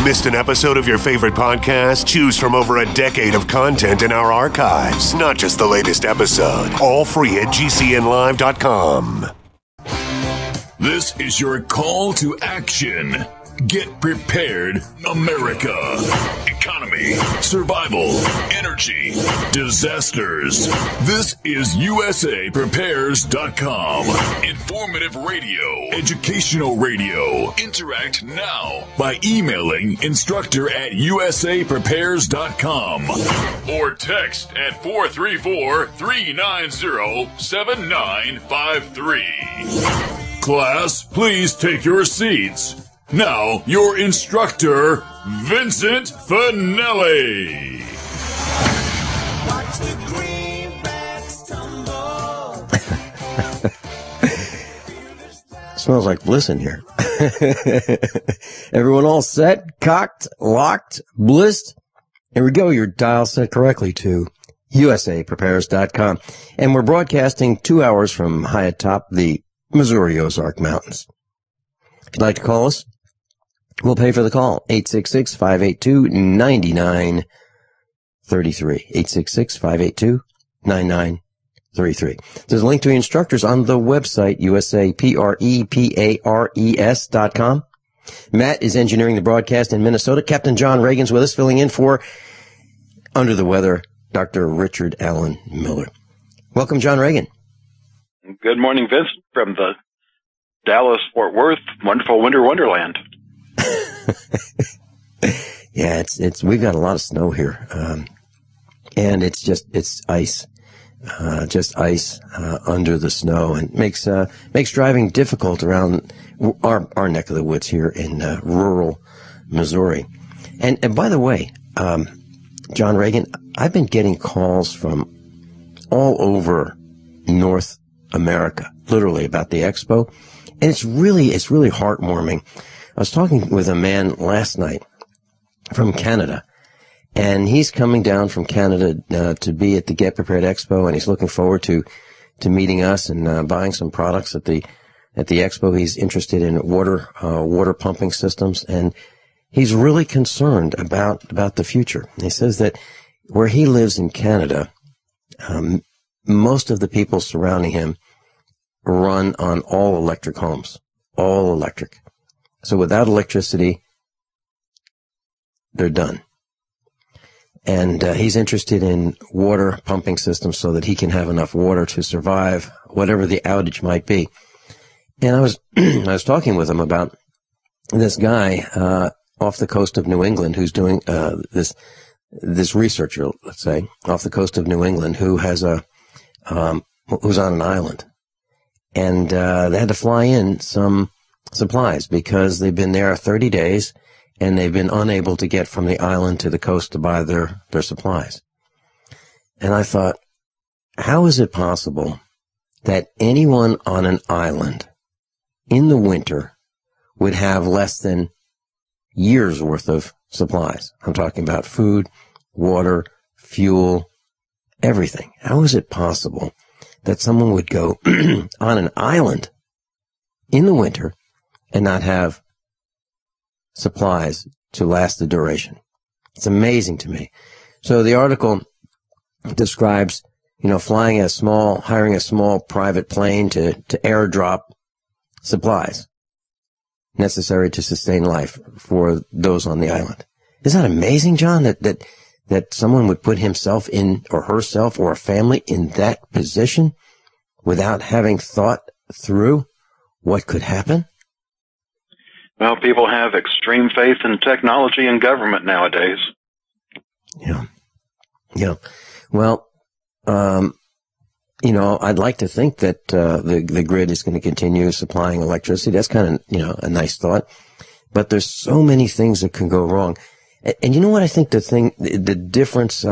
Missed an episode of your favorite podcast? Choose from over a decade of content in our archives, not just the latest episode. All free at gcnlive.com. This is your call to action. Get prepared, America. Economy, survival, energy, disasters. This is USAPrepares.com. Informative radio, educational radio. Interact now by emailing instructor@USAPrepares.com or text at 434-390-7953. Class, please take your seats. Now, your instructor, Vincent Finelli. Watch the greenbacks tumble. Smells like bliss in here. Everyone all set, cocked, locked, blissed? Here we go. Your dial set correctly to USAPrepares.com. And we're broadcasting 2 hours from high atop the Missouri Ozark Mountains. If you'd like to call us, we'll pay for the call. 866-582-9933. 866-582-9933. There's a link to instructors on the website, USAPrepares.com. Matt is engineering the broadcast in Minnesota. Captain John Regan's with us, filling in for Under the Weather, Dr. Richard Allen Miller. Welcome, John Regan. Good morning, Vincent, from the Dallas-Fort Worth wonderful winter wonderland. Yeah, we've got a lot of snow here. And it's ice. Just ice, under the snow, and makes driving difficult around our neck of the woods here in, rural Missouri. And by the way, John Regan, I've been getting calls from all over North America, literally, about the expo. And it's really heartwarming. I was talking with a man last night from Canada, and he's coming down from Canada to be at the Get Prepared Expo, and he's looking forward to meeting us and buying some products at the expo. He's interested in water pumping systems, and he's really concerned about the future. He says that where he lives in Canada, most of the people surrounding him run on all electric homes, all electric. So without electricity, they're done. And he's interested in water pumping systems so that he can have enough water to survive whatever the outage might be. And I was I was talking with him about this guy off the coast of New England who's doing this researcher, let's say, off the coast of New England who has who's on an island. And they had to fly in some supplies because they've been there 30 days and they've been unable to get from the island to the coast to buy their supplies. And I thought, how is it possible that anyone on an island in the winter would have less than years worth of supplies? I'm talking about food, water, fuel, everything. How is it possible that someone would go on an island in the winter and not have supplies to last the duration? It's amazing to me. So the article describes, hiring a small private plane to airdrop supplies necessary to sustain life for those on the island. Isn't that amazing, John, that someone would put himself in, or herself, or a family in that position without having thought through what could happen? Well, people have extreme faith in technology and government nowadays. Yeah. Well, I'd like to think that the grid is going to continue supplying electricity. That's kind of, a nice thought. But there's so many things that can go wrong. And you know what I think the difference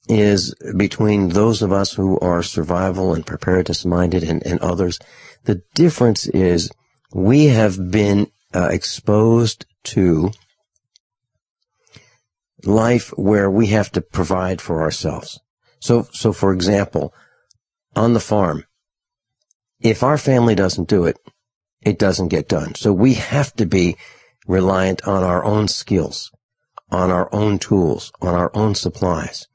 is between those of us who are survival and preparedness minded and others? The difference is we have been exposed to life where we have to provide for ourselves. So for example, on the farm, if our family doesn't do it, it doesn't get done. So we have to be reliant on our own skills, on our own tools, on our own supplies.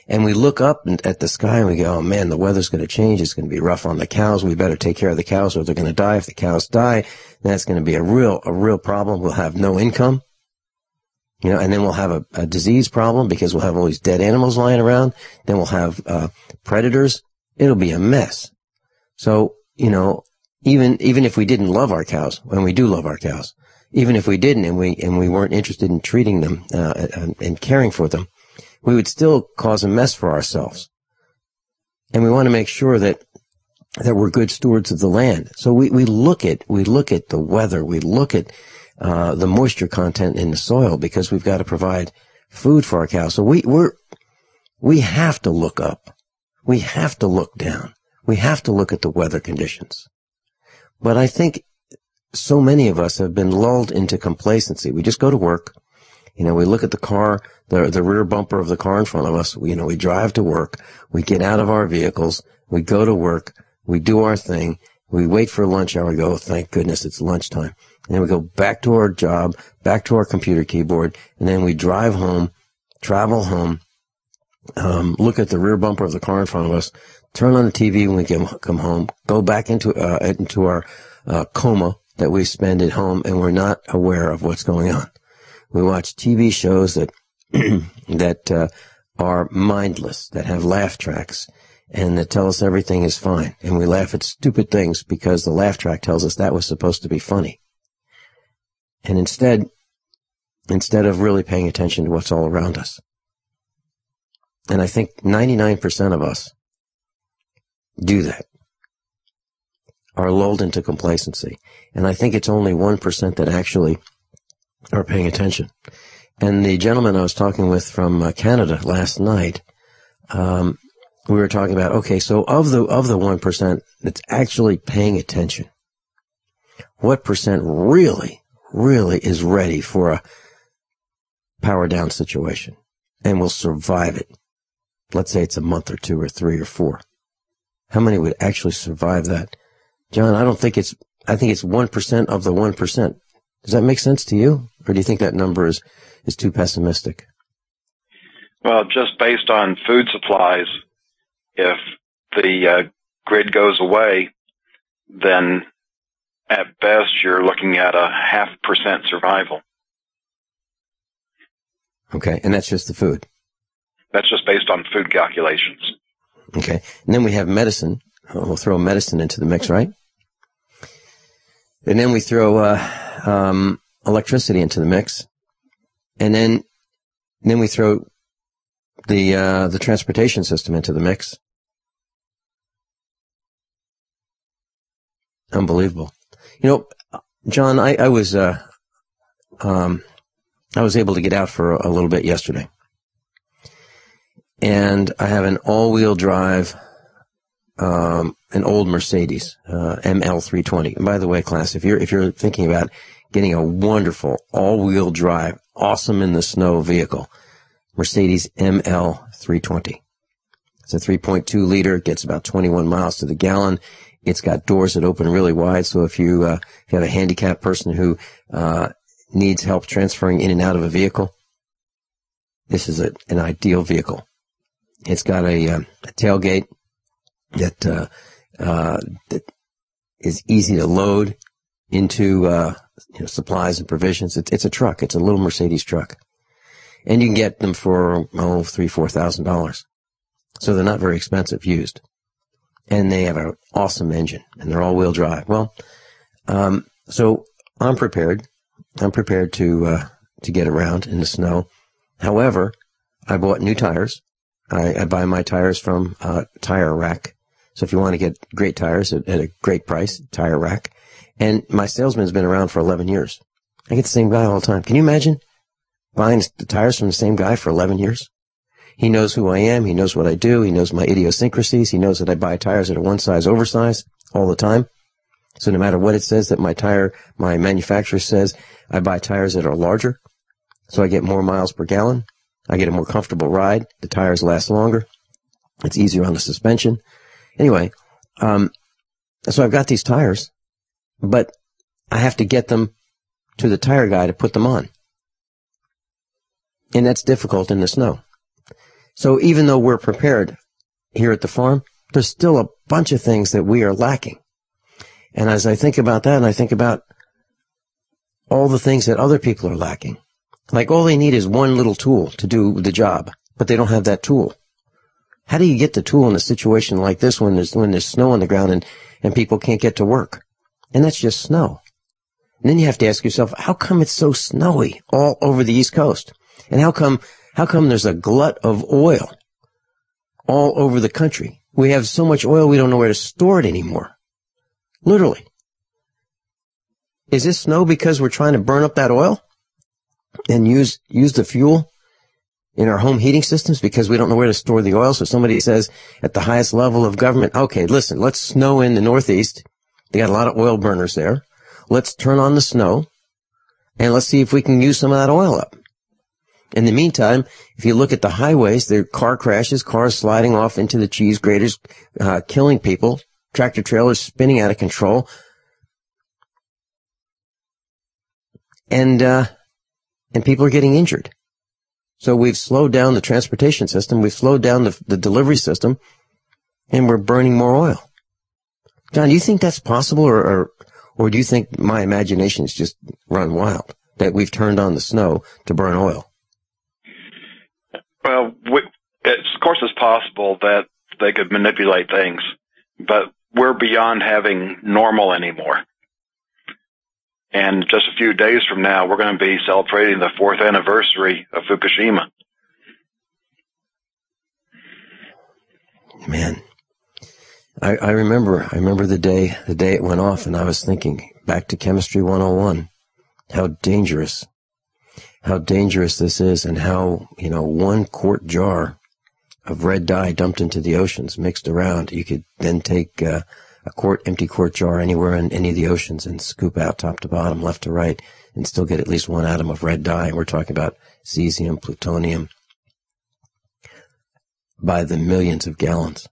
And we look up at the sky and we go, oh man, the weather's going to change. It's going to be rough on the cows. We better take care of the cows or they're going to die. If the cows die, that's going to be a real problem. We'll have no income. You know, and then we'll have a disease problem because we'll have all these dead animals lying around. Then we'll have predators. It'll be a mess. So, you know, even if we didn't love our cows, and we do love our cows, even if we didn't and we weren't interested in treating them and caring for them, we would still cause a mess for ourselves. And we want to make sure that we're good stewards of the land. So we look at the weather, we look at the moisture content in the soil because we've got to provide food for our cows. So we have to look up. We have to look down. We have to look at the weather conditions. But I think so many of us have been lulled into complacency. We just go to work. You know, we look at the car, the rear bumper of the car in front of us. We drive to work. We get out of our vehicles. We go to work. We do our thing. We wait for lunch hour. We go, oh, thank goodness it's lunchtime. And then we go back to our job, back to our computer keyboard, and then we drive home, travel home, look at the rear bumper of the car in front of us, turn on the TV when we come home, go back into our coma that we spend at home, and we're not aware of what's going on. We watch TV shows that that are mindless, that have laugh tracks, and that tell us everything is fine. And we laugh at stupid things because the laugh track tells us that was supposed to be funny. And instead of really paying attention to what's all around us. And I think 99% of us do that, are lulled into complacency. And I think it's only 1% that actually are paying attention. And the gentleman I was talking with from Canada last night, we were talking about, okay, so of the 1% that's actually paying attention, what percent really is ready for a power down situation and will survive it? Let's say it's a month or 2 or 3 or 4. How many would actually survive that? John, I think it's 1% of the 1%. Does that make sense to you? Or do you think that number is too pessimistic? Well, just based on food supplies, if the grid goes away, then at best you're looking at a 0.5% survival. Okay, and that's just the food. That's just based on food calculations. Okay, and then we have medicine. We'll throw medicine into the mix, right? And then we throw electricity into the mix, and then we throw the transportation system into the mix. Unbelievable. You know, John, I was able to get out for a little bit yesterday. And I have an all-wheel drive, an old Mercedes, ML320. And by the way, class, if you're thinking about getting a wonderful all-wheel drive, awesome in the snow vehicle, Mercedes ML320. It's a 3.2 liter. It gets about 21 miles to the gallon. It's got doors that open really wide. So if you have a handicapped person who needs help transferring in and out of a vehicle, this is an ideal vehicle. It's got a tailgate that is easy to load into supplies and provisions. It's a truck. It's a little Mercedes truck, and you can get them for $3,000-$4,000. So they're not very expensive used, and they have an awesome engine, and they're all-wheel drive. Well, so I'm prepared. I'm prepared to get around in the snow. However, I bought new tires. I buy my tires from Tire Rack. So if you want to get great tires at a great price, Tire Rack. And my salesman's been around for 11 years. I get the same guy all the time. Can you imagine buying the tires from the same guy for 11 years? He knows who I am. He knows what I do. He knows my idiosyncrasies. He knows that I buy tires that are one size oversized all the time. So no matter what it says that my manufacturer says, I buy tires that are larger. So I get more miles per gallon. I get a more comfortable ride. The tires last longer. It's easier on the suspension. Anyway, so I've got these tires, but I have to get them to the tire guy to put them on. And that's difficult in the snow. So even though we're prepared here at the farm, there's still a bunch of things that we are lacking. And as I think about that, and I think about all the things that other people are lacking, like all they need is one little tool to do the job, but they don't have that tool. How do you get the tool in a situation like this when there's snow on the ground and people can't get to work? And that's just snow. And then you have to ask yourself, how come it's so snowy all over the East Coast? And how come there's a glut of oil all over the country? We have so much oil we don't know where to store it anymore. Literally. Is this snow because we're trying to burn up that oil and use the fuel in our home heating systems because we don't know where to store the oil? So somebody says at the highest level of government, okay, listen, let's snow in the Northeast. They got a lot of oil burners there. Let's turn on the snow and let's see if we can use some of that oil up. In the meantime, if you look at the highways, there are car crashes, cars sliding off into the cheese graters, killing people, tractor trailers spinning out of control. And people are getting injured. So we've slowed down the transportation system, we've slowed down the delivery system, and we're burning more oil. John, do you think that's possible, or do you think my imagination's just run wild, that we've turned on the snow to burn oil? Well, of course it's possible that they could manipulate things, but we're beyond having normal anymore. And just a few days from now, we're going to be celebrating the 4th anniversary of Fukushima. Man, I remember the day it went off, and I was thinking back to Chemistry 101, how dangerous this is, and how, 1 quart jar of red dye dumped into the oceans, mixed around. You could then take a empty quart jar anywhere in any of the oceans and scoop out top to bottom, left to right, and still get at least 1 atom of red dye. We're talking about cesium, plutonium, by the millions of gallons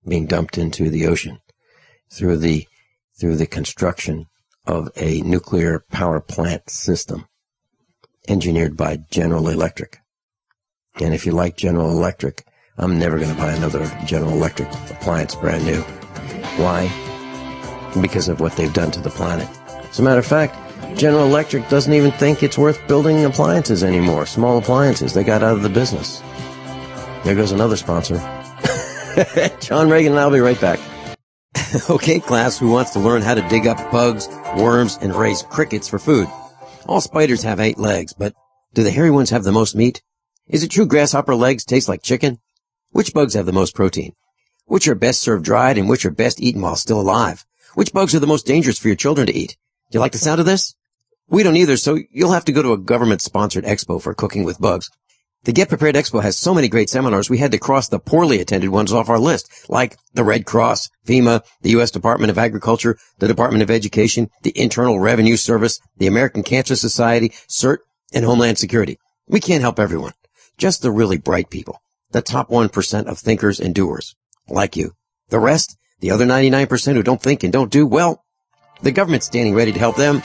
being dumped into the ocean through the construction of a nuclear power plant system engineered by General Electric. And if you like General Electric, I'm never going to buy another General Electric appliance brand new. Why? Because of what they've done to the planet. As a matter of fact, General Electric doesn't even think it's worth building appliances anymore, small appliances. They got out of the business. There goes another sponsor. John Regan and I'll be right back. Okay, class, who wants to learn how to dig up bugs, worms, and raise crickets for food? All spiders have 8 legs, but do the hairy ones have the most meat? Is it true grasshopper legs taste like chicken? Which bugs have the most protein? Which are best served dried and which are best eaten while still alive? Which bugs are the most dangerous for your children to eat? Do you like the sound of this? We don't either, so you'll have to go to a government-sponsored expo for cooking with bugs. The Get Prepared Expo has so many great seminars, we had to cross the poorly attended ones off our list, like the Red Cross, FEMA, the U.S. Department of Agriculture, the Department of Education, the Internal Revenue Service, the American Cancer Society, CERT, and Homeland Security. We can't help everyone, just the really bright people, the top 1% of thinkers and doers, like you. The rest, the other 99% who don't think and don't do, well, the government's standing ready to help them.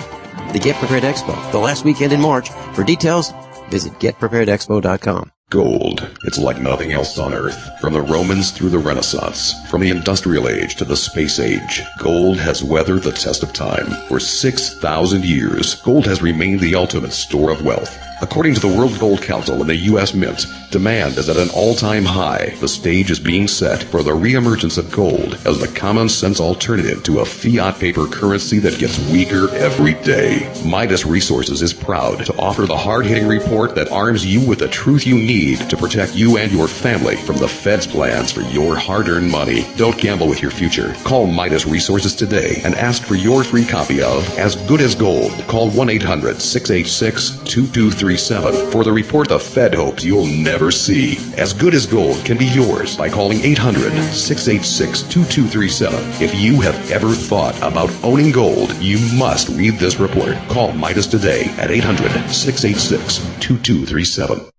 The Get Prepared Expo, the last weekend in March. For details, visit getpreparedexpo.com. Gold. It's like nothing else on Earth. From the Romans through the Renaissance, from the Industrial Age to the Space Age, gold has weathered the test of time. For 6,000 years, gold has remained the ultimate store of wealth. According to the World Gold Council and the U.S. Mint, demand is at an all-time high. The stage is being set for the reemergence of gold as the common-sense alternative to a fiat paper currency that gets weaker every day. Midas Resources is proud to offer the hard-hitting report that arms you with the truth you need to protect you and your family from the Fed's plans for your hard-earned money. Don't gamble with your future. Call Midas Resources today and ask for your free copy of As Good as Gold. Call 1-800-686-2237 for the report the Fed hopes you'll never see. As Good as Gold can be yours by calling 800-686-2237. If you have ever thought about owning gold, you must read this report. Call Midas today at 800-686-2237.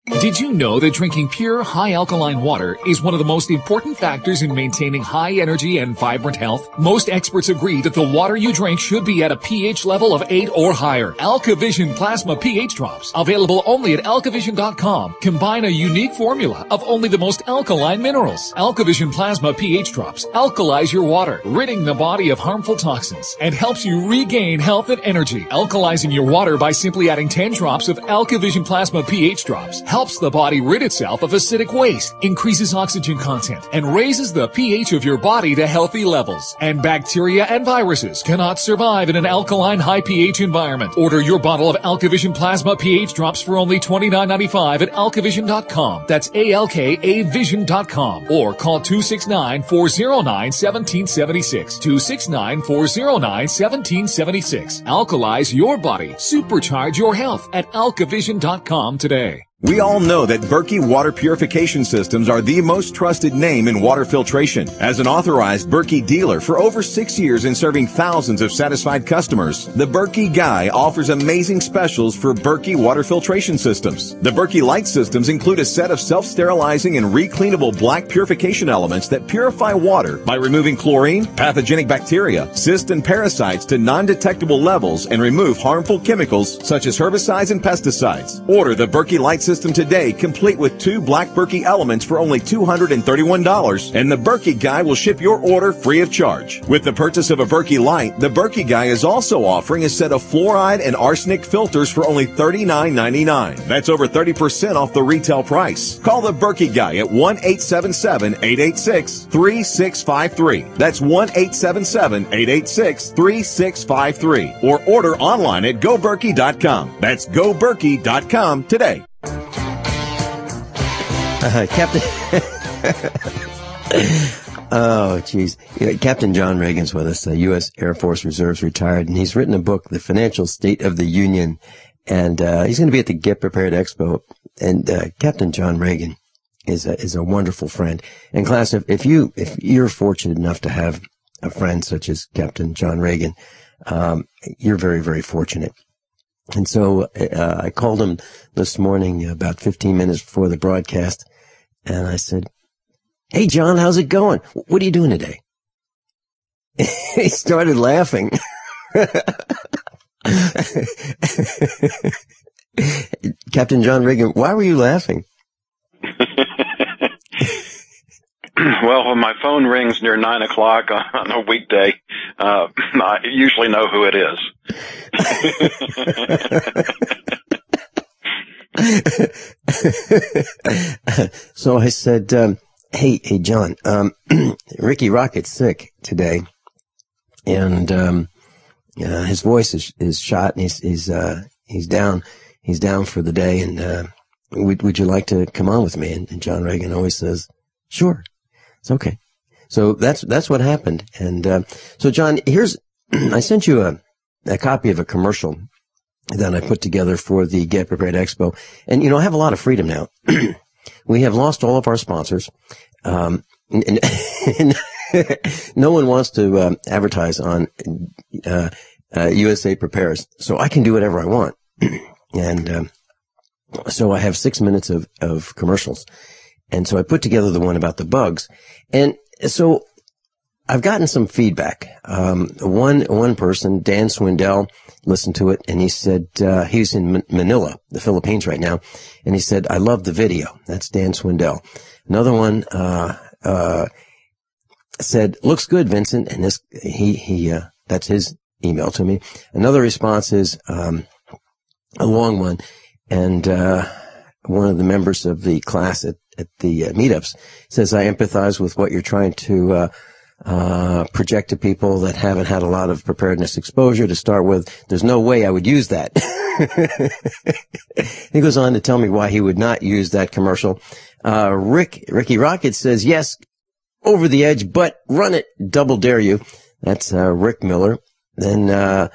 Did you know that drinking pure, high alkaline water is one of the most important factors in maintaining high energy and vibrant health? Most experts agree that the water you drink should be at a pH level of 8 or higher. AlkaVision Plasma pH Drops, available only at alkavision.com, combine a unique formula of only the most alkaline minerals. AlkaVision Plasma pH Drops alkalize your water, ridding the body of harmful toxins, and helps you regain health and energy. Alkalizing your water by simply adding 10 drops of AlkaVision Plasma pH Drops helps the body rid itself of acidic waste, increases oxygen content, and raises the pH of your body to healthy levels. And bacteria and viruses cannot survive in an alkaline high pH environment. Order your bottle of AlkaVision Plasma pH Drops for only $29.95 at alkavision.com. That's ALKAvision.com. Or call 269-409-1776. 269-409-1776. Alkalize your body. Supercharge your health at alkavision.com today. We all know that Berkey water purification systems are the most trusted name in water filtration. As an authorized Berkey dealer for over 6 years and serving thousands of satisfied customers, the Berkey Guy offers amazing specials for Berkey water filtration systems. The Berkey Light systems include a set of self-sterilizing and recleanable black purification elements that purify water by removing chlorine, pathogenic bacteria, cysts, and parasites to non-detectable levels and remove harmful chemicals such as herbicides and pesticides. Order the Berkey Light system today, complete with 2 black Berkey elements for only $231, and the Berkey Guy will ship your order free of charge. With the purchase of a Berkey Light, the Berkey Guy is also offering a set of fluoride and arsenic filters for only $39.99. That's over 30% off the retail price. Call the Berkey Guy at 1-877-886-3653. That's 1-877-886-3653. Or order online at goberkey.com. That's goberkey.com today. Captain. Oh, geez. Yeah, Captain John Regan's with us, U.S. Air Force Reserves retired, and he's written a book, The Financial State of the Union, and he's going to be at the Get Prepared Expo. And Captain John Regan is a wonderful friend. And class, if you're fortunate enough to have a friend such as Captain John Regan, you're very, very fortunate. And so I called him this morning about 15 minutes before the broadcast, and I said, "Hey, John, how's it going? What are you doing today?" He started laughing. Captain John Regan, why were you laughing? Well, when my phone rings near 9 o'clock on a weekday, I usually know who it is. So I said, hey, John, Ricky Rocket's sick today, and his voice is shot, and he's down for the day, and would you like to come on with me? And John Regan always says, sure. It's okay. So that's what happened. And so John, I sent you a copy of a commercial that I put together for the Get Prepared Expo. And, I have a lot of freedom now. We have lost all of our sponsors. And no one wants to advertise on USA Prepares. So I can do whatever I want. And so I have 6 minutes of commercials. And so I put together the one about the bugs. And so I've gotten some feedback. One person, Dan Swindell, listened to it, and he said, he's in Manila, the Philippines right now, and he said, I love the video. That's Dan Swindell. Another one, said, looks good, Vincent, and that's his email to me. Another response is, a long one, and, one of the members of the class at the meetups says, I empathize with what you're trying to project to people that haven't had a lot of preparedness exposure to start with. There's no way I would use that. He goes on to tell me why he would not use that commercial. Ricky Rocket says, yes, over the edge, but run it, double dare you. That's Rick Miller. Then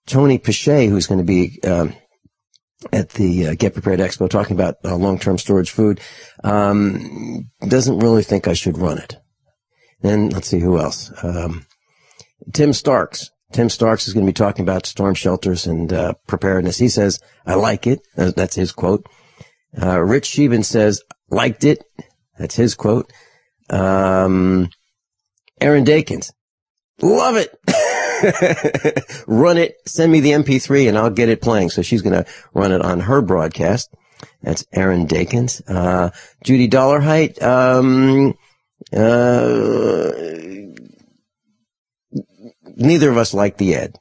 Tony Pichet, who's going to be at the Get Prepared Expo talking about long-term storage food, doesn't really think I should run it. Then let's see who else. Tim Starks. Tim Starks is going to be talking about storm shelters and preparedness. He says, I like it. That's his quote. Rich Sheben says, liked it. That's his quote. Aaron Dakins, love it. Run it. Send me the MP3 and I'll get it playing. So she's going to run it on her broadcast. That's Aaron Dakins. Judy Dollarheight, neither of us like the ad.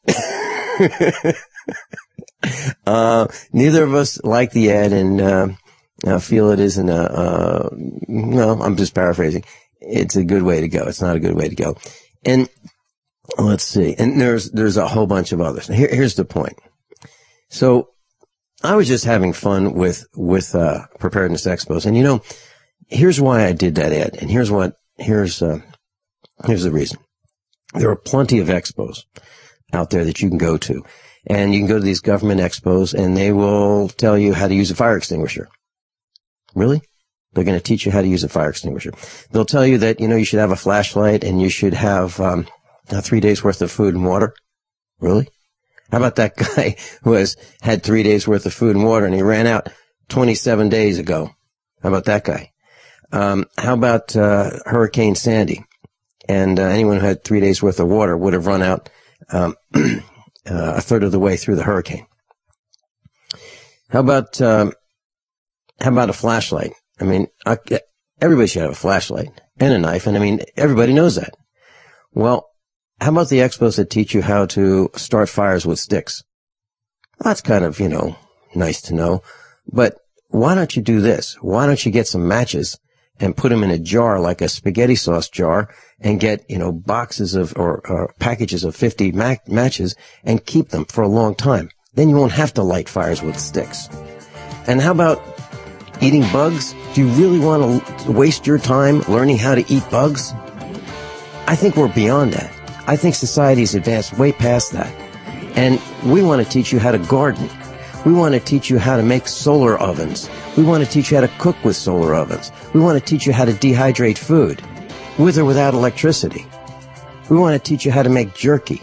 Neither of us like the ad and feel it isn't no, I'm just paraphrasing. It's a good way to go. It's not a good way to go. And let's see. And there's a whole bunch of others. Here's the point. So I was just having fun with preparedness expos, and here's why I did that ad, and here's the reason. There are plenty of expos out there that you can go to, and you can go to these government expos, and they will tell you how to use a fire extinguisher. Really? They're going to teach you how to use a fire extinguisher. They'll tell you that you should have a flashlight and you should have 3 days worth of food and water. Really? How about that guy who had 3 days worth of food and water and he ran out 27 days ago? How about that guy? How about Hurricane Sandy? And anyone who had 3 days worth of water would have run out a third of the way through the hurricane. How about a flashlight? I mean, everybody should have a flashlight and a knife, and everybody knows that. Well, how about the expos that teach you how to start fires with sticks? Well, that's kind of, nice to know. But why don't you do this? Why don't you get some matches and put them in a jar like a spaghetti sauce jar and get, boxes of or packages of 50 matches and keep them for a long time? Then you won't have to light fires with sticks. And how about eating bugs? Do you really want to waste your time learning how to eat bugs? I think we're beyond that. I think society's advanced way past that. And we want to teach you how to garden. We want to teach you how to make solar ovens. We want to teach you how to cook with solar ovens. We want to teach you how to dehydrate food, with or without electricity. We want to teach you how to make jerky.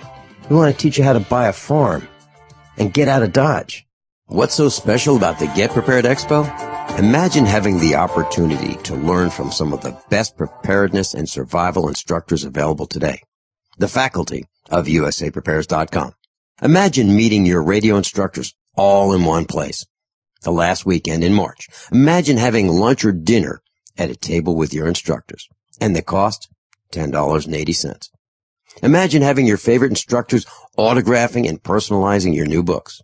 We want to teach you how to buy a farm and get out of Dodge. What's so special about the Get Prepared Expo? Imagine having the opportunity to learn from some of the best preparedness and survival instructors available today. The faculty of USAPrepares.com. Imagine meeting your radio instructors all in one place. The last weekend in March. Imagine having lunch or dinner at a table with your instructors. And the cost? $10.80. Imagine having your favorite instructors autographing and personalizing your new books.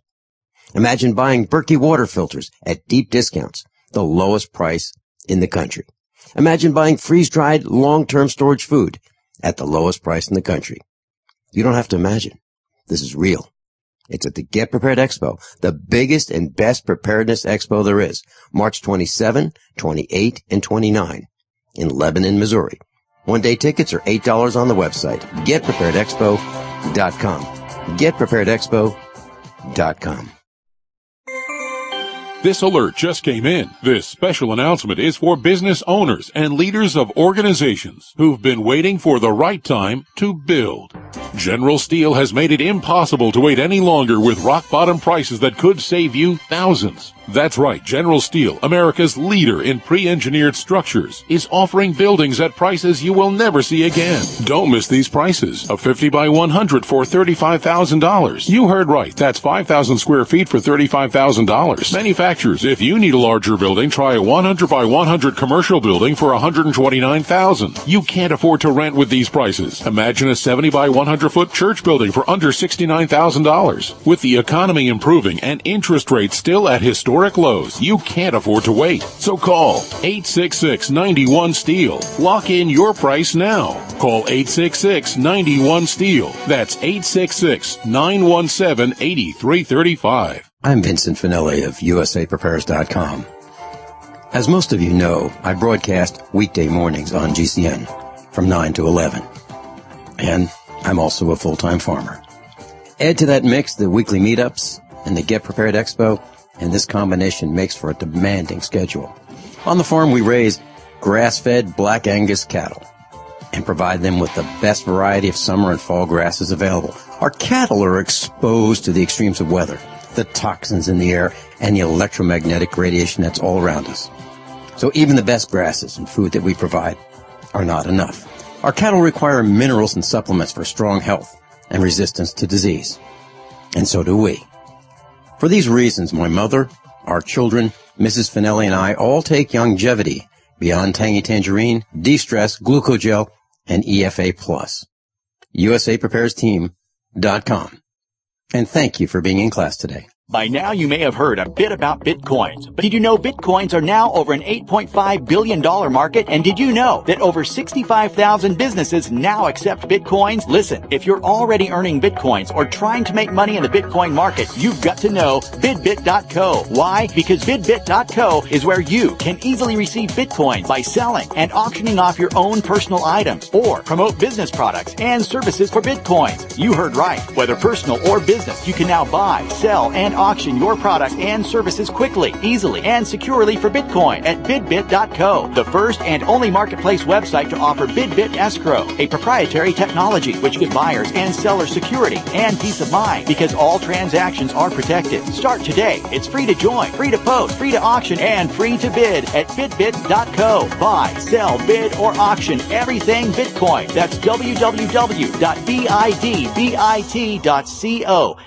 Imagine buying Berkey water filters at deep discounts, the lowest price in the country. Imagine buying freeze-dried, long-term storage food at the lowest price in the country. You don't have to imagine. This is real. It's at the Get Prepared Expo, the biggest and best preparedness expo there is, March 27, 28, and 29 in Lebanon, Missouri. One-day tickets are $8 on the website, getpreparedexpo.com. getpreparedexpo.com. This alert just came in. This special announcement is for business owners and leaders of organizations who've been waiting for the right time to build. General Steel has made it impossible to wait any longer with rock-bottom prices that could save you thousands. That's right, General Steel, America's leader in pre-engineered structures, is offering buildings at prices you will never see again. Don't miss these prices. A 50 by 100 for $35,000. You heard right. That's 5,000 square feet for $35,000. Manufacturers, if you need a larger building, try a 100 by 100 commercial building for $129,000. You can't afford to rent with these prices. Imagine a 70 by 100 foot church building for under $69,000. With the economy improving and interest rates still at historic lows, you can't afford to wait. So call 866-91-STEEL. Lock in your price now. Call 866-91-STEEL. That's 866-917-8335. I'm Vincent Finelli of USAPrepares.com. As most of you know, I broadcast weekday mornings on GCN from 9 to 11. And I'm also a full-time farmer. Add to that mix the weekly meetups and the Get Prepared Expo, and this combination makes for a demanding schedule. On the farm, we raise grass-fed Black Angus cattle and provide them with the best variety of summer and fall grasses available. Our cattle are exposed to the extremes of weather. the toxins in the air, and the electromagnetic radiation that's all around us. So even the best grasses and food that we provide are not enough. Our cattle require minerals and supplements for strong health and resistance to disease. And so do we. For these reasons, my mother, our children, Mrs. Finelli, and I all take Longevity, Beyond Tangy Tangerine, De-Stress, Glucogel, and EFA Plus. USAPreparesTeam.com. And thank you for being in class today. By now, you may have heard a bit about Bitcoins. But did you know Bitcoins are now over an $8.5 billion market? And did you know that over 65,000 businesses now accept Bitcoins? Listen, if you're already earning Bitcoins or trying to make money in the Bitcoin market, you've got to know BidBit.co. Why? Because BidBit.co is where you can easily receive Bitcoin by selling and auctioning off your own personal items or promote business products and services for Bitcoins. You heard right. Whether personal or business, you can now buy, sell, and auction your products and services quickly, easily, and securely for Bitcoin at BidBit.co, the first and only marketplace website to offer BidBit Escrow, a proprietary technology which gives buyers and sellers security and peace of mind because all transactions are protected. Start today. It's free to join, free to post, free to auction, and free to bid at BidBit.co. Buy, sell, bid, or auction everything Bitcoin. That's www.bidbit.co.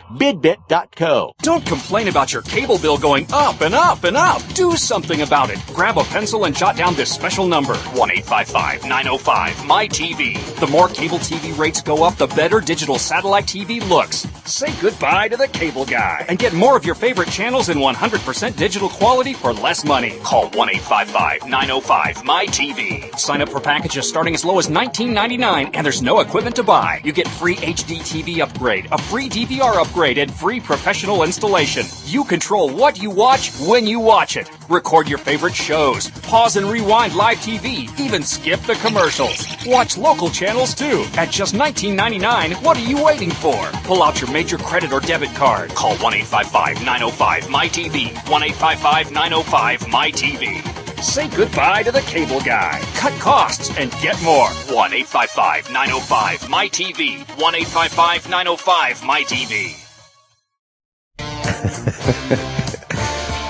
BidBit.co. Don't complain about your cable bill going up and up and up. Do something about it. Grab a pencil and jot down this special number, 1-855-905-MY-TV. The more cable TV rates go up, the better digital satellite TV looks. Say goodbye to the cable guy and get more of your favorite channels in 100% digital quality for less money. Call 1-855-905-MY-TV. Sign up for packages starting as low as $19.99, and there's no equipment to buy. You get free HD TV upgrade, a free DVR upgrade, and free professional installation. You control what you watch when you watch it. Record your favorite shows. Pause and rewind live TV. Even skip the commercials. Watch local channels too. At just $19.99, what are you waiting for? Pull out your major credit or debit card. Call 1-855-905-MY-TV. 1-855-905-MY-TV. Say goodbye to the cable guy. Cut costs and get more. 1-855-905-MY-TV. 1-855-905-MY-TV.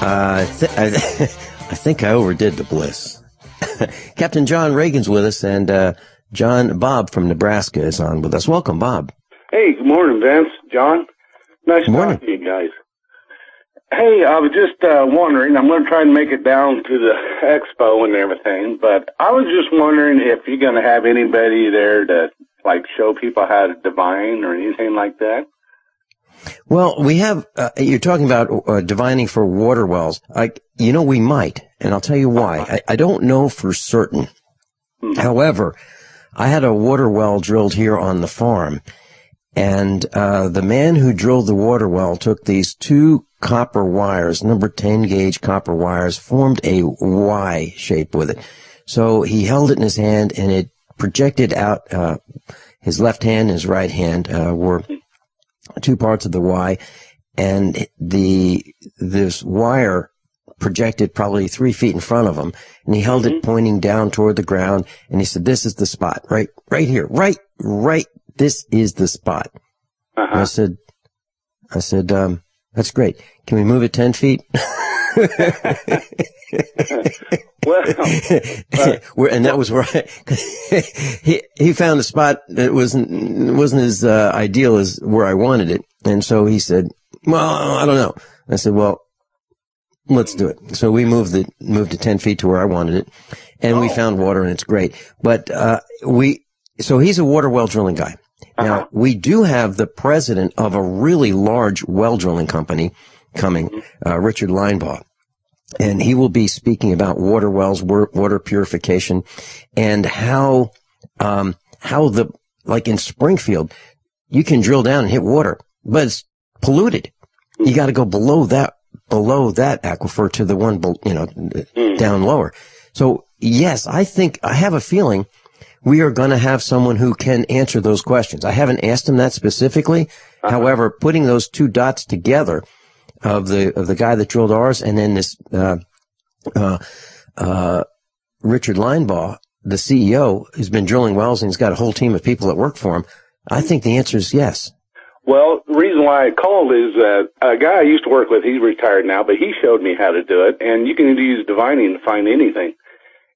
I think I overdid the bliss. Captain John Regan's with us, and Bob from Nebraska is on with us. Welcome, Bob. Hey, good morning, Vince, John. Nice to talk to you guys. Hey, I was just wondering, I'm going to try and make it down to the expo and everything, but I was just wondering if you're going to have anybody there to, like, show people how to divine or anything like that. Well, we have, you're talking about divining for water wells. We might, and I'll tell you why. I don't know for certain. However, I had a water well drilled here on the farm, and the man who drilled the water well took these two copper wires, number 10 gauge copper wires, formed a Y shape with it. So he held it in his hand, and it projected out, his left hand and his right hand were two parts of the Y, and this wire projected probably 3 feet in front of him, and he held it pointing down toward the ground, and he said, "This is the spot, right here, right, this is the spot." I said, "That's great. Can we move it 10 feet?" And that was where he found a spot that wasn't as ideal as where I wanted it, and so he said, "Well, I don't know." I said, "Well, let's do it." So we moved it 10 feet to where I wanted it, and we found water, and it's great. But so he's a water well drilling guy. Now we do have the president of a really large well drilling company coming, Richard Linebaugh. And he will be speaking about water wells, water purification, and how like in Springfield, you can drill down and hit water, but it's polluted. You got to go below that aquifer to the one, down lower. So yes, I have a feeling we are going to have someone who can answer those questions. I haven't asked him that specifically. However, putting those two dots together, of the guy that drilled ours, and then this Richard Linebaugh, the CEO, who's been drilling wells, and he's got a whole team of people that work for him. I think the answer is yes. Well, the reason why I called is a guy I used to work with, he's retired now, but he showed me how to do it, and you can use divining to find anything.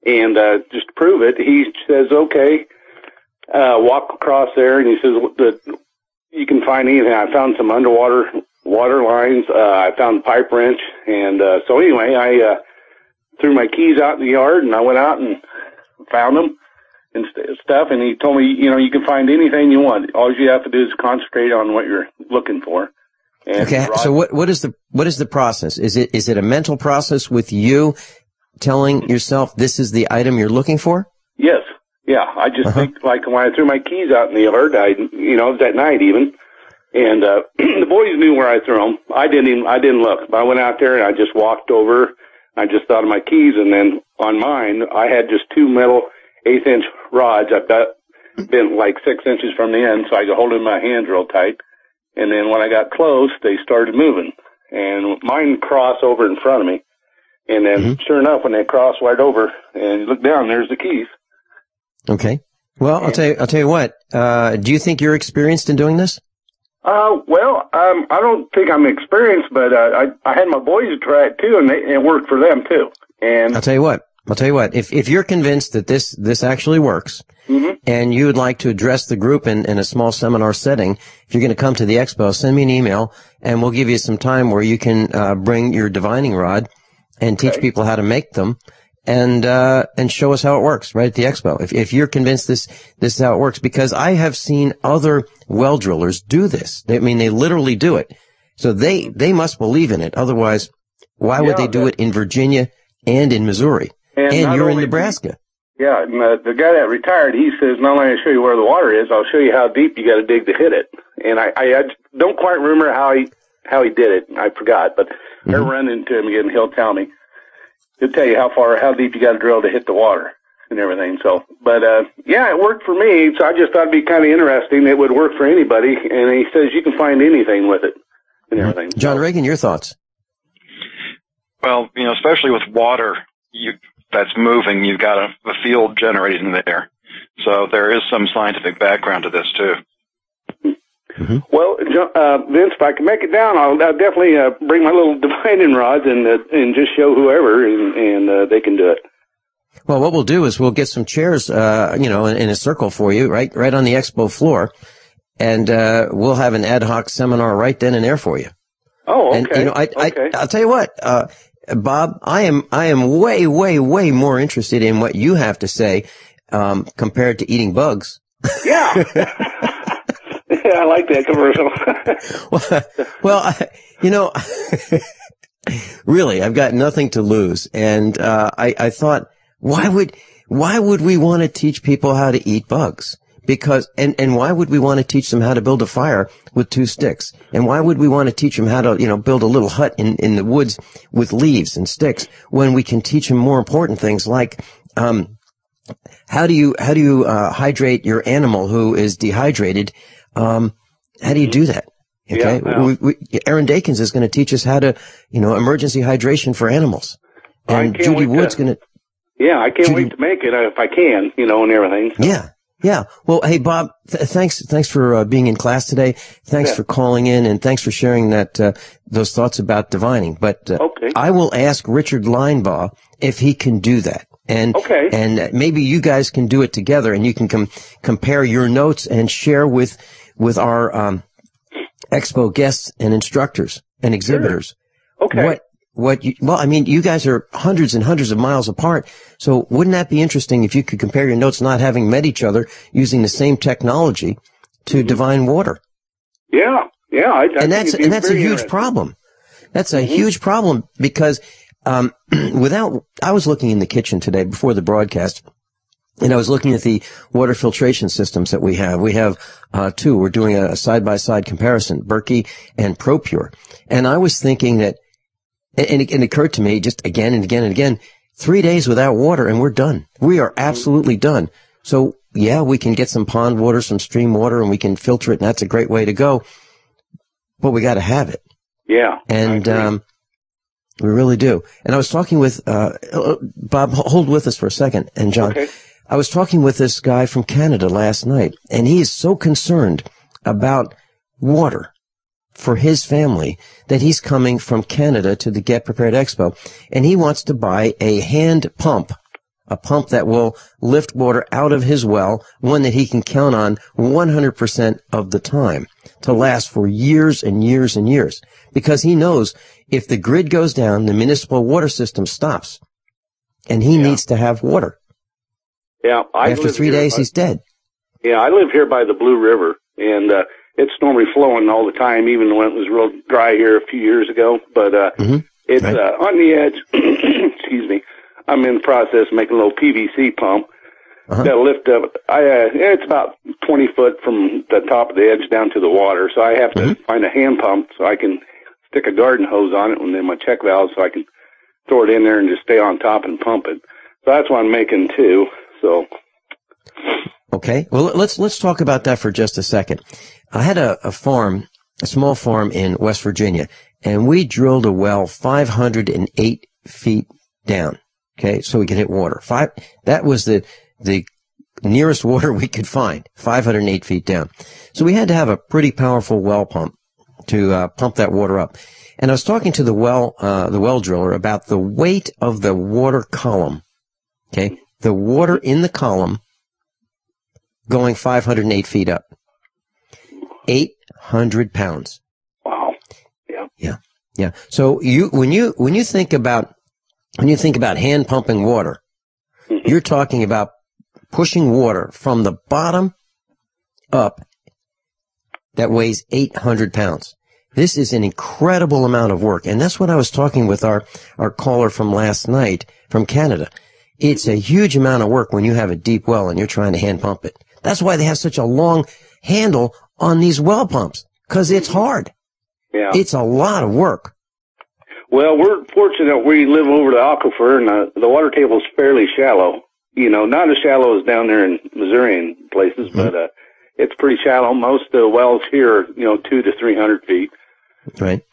And just to prove it, he says, okay, walk across there, and he says you can find anything. I found some underwater water lines. I found a pipe wrench, and so anyway, I threw my keys out in the yard, and I went out and found them and stuff, and he told me, you can find anything you want. All you have to do is concentrate on what you're looking for. And okay, so what is the process? Is it a mental process with you telling yourself this is the item you're looking for? Yes. Yeah, I just think, like, when I threw my keys out in the yard, it was at night even, and the boys knew where I threw them. I didn't look, but I went out there and I just walked over. I just thought of my keys, and then on mine, I had just two metal 1/8-inch rods. I've been like 6 inches from the end, so I could hold it in my hands real tight. And then when I got close, they started moving, and mine crossed over in front of me. And then, sure enough, when they crossed right over and you look down, there's the keys. Okay. Well, I'll tell you what. Do you think you're experienced in doing this? Well, I don't think I'm experienced, but I had my boys try it too, and it worked for them too. And I'll tell you what. If you're convinced that this actually works, and you would like to address the group in a small seminar setting, if you're going to come to the expo, send me an email, and we'll give you some time where you can bring your divining rod and teach people how to make them, and show us how it works right at the expo. If you're convinced this is how it works, because I have seen other well drillers do this. They literally do it. So they must believe in it. Otherwise, why would they do it in Virginia and in Missouri? And you're in Nebraska. Yeah, and the guy that retired, he says, not only I'll show you where the water is, I'll show you how deep you got to dig to hit it. And I don't quite remember how he did it. I forgot, but I run into him again. He'll tell me. He'll tell you how deep you got to drill to hit the water and everything. So, but yeah, it worked for me. So I just thought it'd be kind of interesting. It would work for anybody. And he says you can find anything with it and everything. John Regan, your thoughts? Well, especially with water, that's moving, you've got a field generated in there. So there is some scientific background to this, too. Well, Vince, if I can make it down, I'll definitely bring my little divining rods and just show whoever, and they can do it. Well, what we'll do is we'll get some chairs, in a circle for you, right on the expo floor, and we'll have an ad hoc seminar right then and there for you. Oh, okay. And I'll tell you what, Bob, I am way, way, way more interested in what you have to say, compared to eating bugs. Yeah. Yeah, I like that commercial. Really, I've got nothing to lose. And, I thought, why would we want to teach people how to eat bugs? Because, and why would we want to teach them how to build a fire with 2 sticks? And why would we want to teach them how to, build a little hut in the woods with leaves and sticks when we can teach them more important things like, how do you hydrate your animal who is dehydrated? How do you do that? Okay. Yeah, Aaron Dakins is going to teach us how to, emergency hydration for animals. And Judy Wood's going to. Yeah, I can't wait to make it if I can, and everything. So. Yeah. Yeah. Well, hey, Bob, thanks for being in class today. Thanks for calling in, and thanks for sharing those thoughts about divining. But I will ask Richard Linebaugh if he can do that. And maybe you guys can do it together, and you can compare your notes and share with our expo guests and instructors and exhibitors. Sure. Okay. You guys are hundreds and hundreds of miles apart. So wouldn't that be interesting if you could compare your notes not having met each other using the same technology to divine water? Yeah. Yeah. That's a huge problem. That's a huge problem because, I was looking in the kitchen today before the broadcast, and I was looking at the water filtration systems that we have. We have, 2. We're doing a side-by-side comparison, Berkey and ProPure. And I was thinking that, and it occurred to me just again and again and again, 3 days without water and we're done. We are absolutely done. So yeah, we can get some pond water, some stream water, and we can filter it, and that's a great way to go. But we got to have it. Yeah. And, we really do. And I was talking with, Bob, hold with us for a second, and John. Okay. I was talking with this guy from Canada last night, and he is so concerned about water for his family that he's coming from Canada to the Get Prepared Expo, and he wants to buy a hand pump, a pump that will lift water out of his well, one that he can count on 100% of the time to last for years and years and years. Because he knows if the grid goes down, the municipal water system stops, and he needs to have water. Yeah, after 3 days, he's dead. Yeah, I live here by the Blue River, and it's normally flowing all the time, even when it was real dry here a few years ago. But it's on the edge. Excuse me. I'm in the process of making a little PVC pump that'll lift up. It's about 20 foot from the top of the edge down to the water, so I have to find a hand pump so I can stick a garden hose on it and then my check valve so I can throw it in there and just stay on top and pump it. So that's what I'm making too. So. Okay. Well, let's talk about that for just a second. I had a farm, a small farm in West Virginia, and we drilled a well 508 feet down. Okay. So we could hit water. That was the nearest water we could find, 508 feet down. So we had to have a pretty powerful well pump to pump that water up. And I was talking to the well driller about the weight of the water column. Okay. The water in the column going 508 feet up. 800 pounds. Wow. Yeah. Yeah. Yeah. So when you think about hand pumping water, you're talking about pushing water from the bottom up that weighs 800 pounds. This is an incredible amount of work. And that's what I was talking with our caller from last night from Canada. It's a huge amount of work when you have a deep well and you're trying to hand pump it. That's why they have such a long handle on these well pumps, because it's hard. Yeah. It's a lot of work. Well, we're fortunate we live over the aquifer, and the water table is fairly shallow. You know, not as shallow as down there in Missouri and places, but it's pretty shallow. Most of the wells here are, 200 to 300 feet. Right.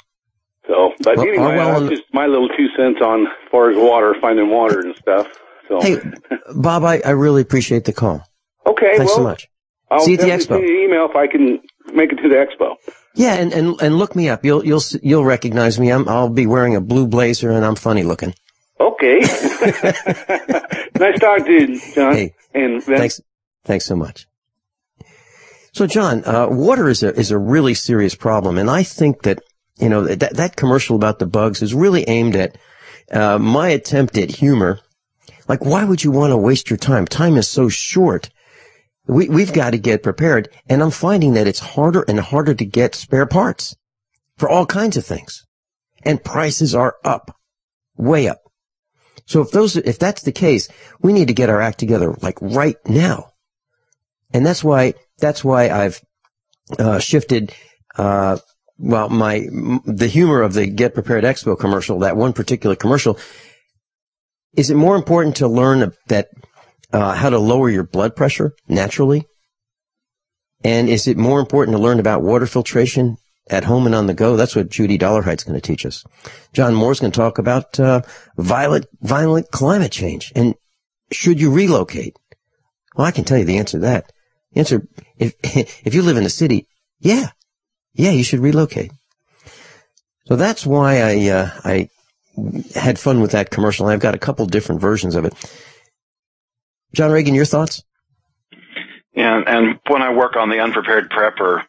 So, but well, anyway, that's just my little 2 cents on as far as water, finding water and stuff. So. Hey, Bob, I really appreciate the call. Okay, thanks so much. I'll see you at the expo. Send you an email if I can make it to the expo. Yeah, and look me up. You'll recognize me. I'll be wearing a blue blazer and I'm funny looking. Okay. Nice talking to you, John. Hey, and thanks so much. So, John, water is a really serious problem, and I think that that commercial about the bugs is really aimed at my attempt at humor. Like, why would you want to waste your time? Time is so short. We've got to get prepared, and I'm finding that it's harder and harder to get spare parts for all kinds of things, and prices are up, way up. So if that's the case, we need to get our act together like right now, and that's why I've shifted. The humor of the Get Prepared Expo commercial, that one particular commercial. Is it more important to learn that how to lower your blood pressure naturally? And is it more important to learn about water filtration at home and on the go? That's what Judy Dollarhide's going to teach us. John Moore's going to talk about violent climate change. And should you relocate? Well, I can tell you the answer to that. The answer, if you live in a city, yeah, you should relocate. So that's why I had fun with that commercial. I've got a couple different versions of it. John Regan, your thoughts? Yeah, and when I work on the unprepared prepper,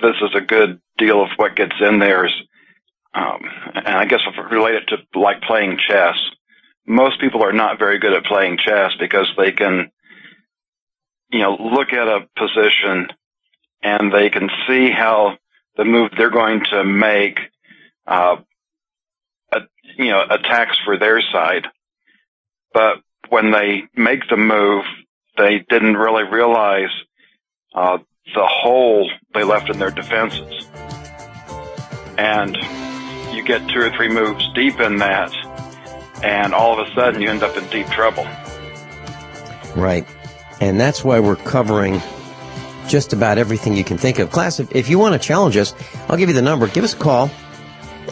this is a good deal of what gets in there. And I guess if I relate it to like playing chess, most people are not very good at playing chess because they can, look at a position and they can see how the move they're going to make attacks for their side. But when they make the move, they didn't really realize the hole they left in their defenses. And you get 2 or 3 moves deep in that, and all of a sudden you end up in deep trouble. Right. And that's why we're covering just about everything you can think of. Class, if you want to challenge us, I'll give you the number. Give us a call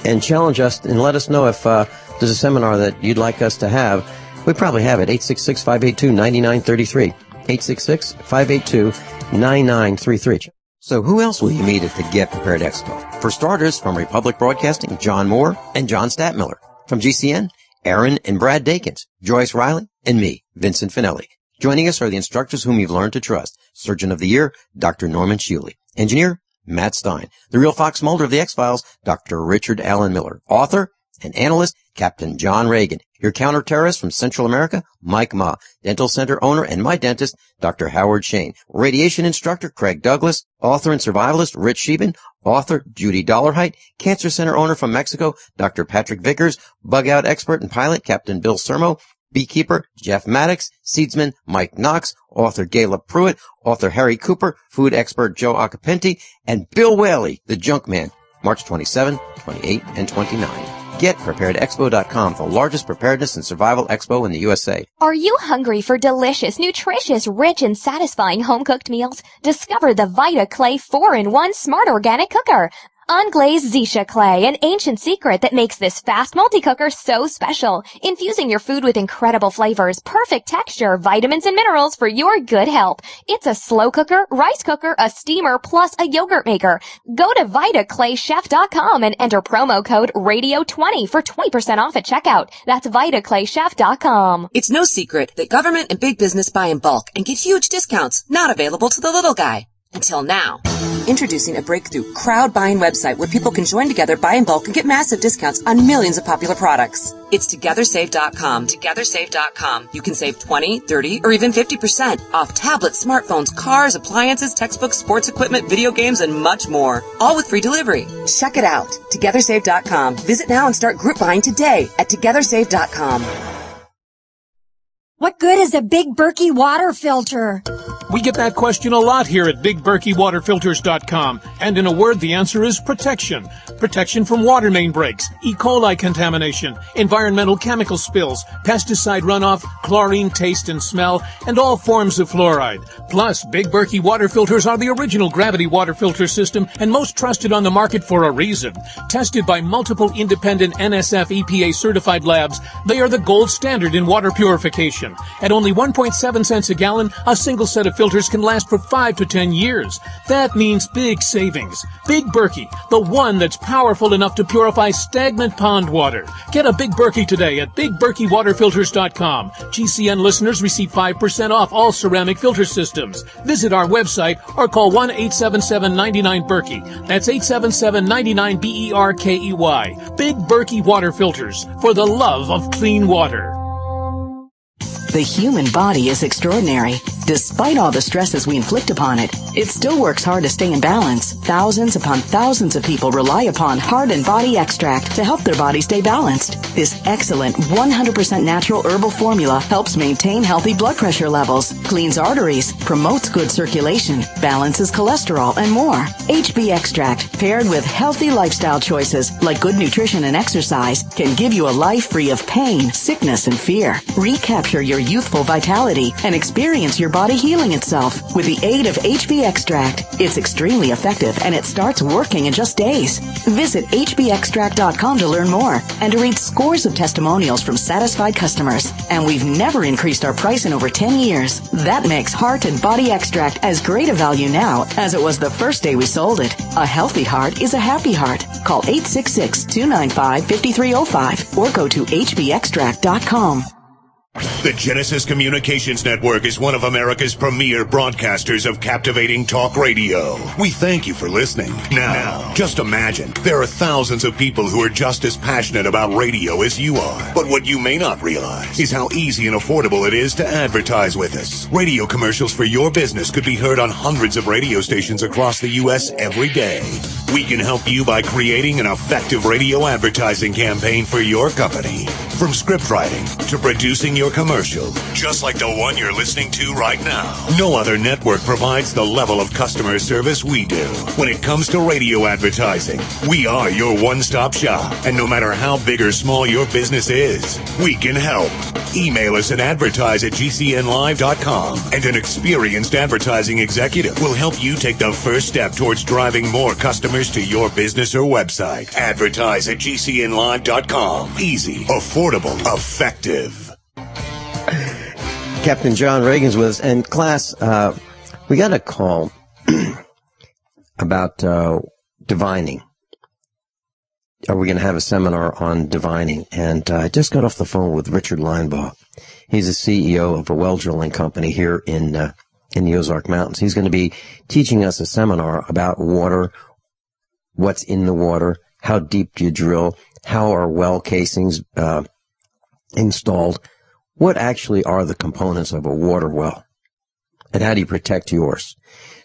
and challenge us and let us know if there's a seminar that you'd like us to have. We probably have it. 866-582-9933. 866-582-9933. So who else will you meet at the Get Prepared Expo? For starters, from Republic Broadcasting, John Moore and John Statmiller. From GCN, Aaron and Brad Dakins, Joyce Riley, and me, Vincent Finelli. Joining us are the instructors whom you've learned to trust. Surgeon of the Year, Dr. Norman Shealy. Engineer, Matt Stein. The real Fox Mulder of the X-Files, Dr. Richard Allen Miller. Author and analyst, Captain John Regan. Your counterterrorist from Central America, Mike Ma. Dental center owner and my dentist, Dr. Howard Shayne. Radiation instructor, Craig Douglas. Author and survivalist, Rich Sheben. Author, Judy Dollarheight. Cancer center owner from Mexico, Dr. Patrick Vickers. Bug out expert and pilot, Captain Bill Sermo. Beekeeper, Jeff Maddox. Seedsman, Mike Knox. Author, Gayla Pruitt. Author, Harry Cooper. Food expert, Joe Acapenti. And Bill Whaley, the Junk Man. March 27, 28, and 29. Get preparedexpo.com, the largest preparedness and survival expo in the USA. Are you hungry for delicious, nutritious, rich, and satisfying home-cooked meals? Discover the Vita Clay 4-in-1 Smart Organic Cooker. Unglazed Zisha clay, an ancient secret that makes this fast multi-cooker so special. Infusing your food with incredible flavors, perfect texture, vitamins, and minerals for your good health. It's a slow cooker, rice cooker, a steamer, plus a yogurt maker. Go to VitaClayChef.com and enter promo code RADIO20 for 20% off at checkout. That's VitaClayChef.com. It's no secret that government and big business buy in bulk and get huge discounts not available to the little guy. Until now. Introducing a breakthrough crowd buying website where people can join together, buy in bulk, and get massive discounts on millions of popular products. It's TogetherSave.com. TogetherSave.com. You can save 20, 30, or even 50% off tablets, smartphones, cars, appliances, textbooks, sports equipment, video games, and much more. All with free delivery. Check it out. TogetherSave.com. Visit now and start group buying today at TogetherSave.com. What good is a Big Berkey water filter? We get that question a lot here at BigBerkeyWaterFilters.com. And in a word, the answer is protection. Protection from water main breaks, E. coli contamination, environmental chemical spills, pesticide runoff, chlorine taste and smell, and all forms of fluoride. Plus, Big Berkey water filters are the original gravity water filter system and most trusted on the market for a reason. Tested by multiple independent NSF EPA certified labs, they are the gold standard in water purification. At only 1.7 cents a gallon, a single set of filters can last for 5 to 10 years. That means big savings. Big Berkey, the one that's powerful enough to purify stagnant pond water. Get a Big Berkey today at BigBerkeyWaterFilters.com. GCN listeners receive 5% off all ceramic filter systems. Visit our website or call 1-877-99-BERKEY. That's 877-99-BERKEY. Big Berkey Water Filters, for the love of clean water. The human body is extraordinary. Despite all the stresses we inflict upon it, it still works hard to stay in balance. Thousands upon thousands of people rely upon Heart and Body Extract to help their body stay balanced. This excellent 100% natural herbal formula helps maintain healthy blood pressure levels, cleans arteries, promotes good circulation, balances cholesterol, and more. HB Extract, paired with healthy lifestyle choices like good nutrition and exercise, can give you a life free of pain, sickness, and fear. Recapture your youthful vitality and experience your body healing itself with the aid of HB Extract. It's extremely effective and it starts working in just days. Visit hbextract.com to learn more and to read scores of testimonials from satisfied customers. And we've never increased our price in over 10 years. That makes Heart and Body Extract as great a value now as it was the first day we sold it. A healthy heart is a happy heart. Call 866-295-5305 or go to hbextract.com. The Genesis Communications Network is one of America's premier broadcasters of captivating talk radio. We thank you for listening. Now, just imagine, there are thousands of people who are just as passionate about radio as you are. But what you may not realize is how easy and affordable it is to advertise with us. Radio commercials for your business could be heard on hundreds of radio stations across the U.S. every day. We can help you by creating an effective radio advertising campaign for your company. From script writing to producing your commercial, just like the one you're listening to right now. No other network provides the level of customer service we do. When it comes to radio advertising, we are your one-stop shop. And no matter how big or small your business is, we can help. Email us at advertise@gcnlive.com, and an experienced advertising executive will help you take the first step towards driving more customers to your business or website. Advertise@gcnlive.com. Easy, affordable, effective. Captain John Regan's with us. And class, we got a call about divining. Are we going to have a seminar on divining? And I just got off the phone with Richard Linebaugh. He's the CEO of a well drilling company here in the Ozark Mountains. He's going to be teaching us a seminar about water, what's in the water, how deep do you drill, how are well casings installed, what actually are the components of a water well, and how do you protect yours.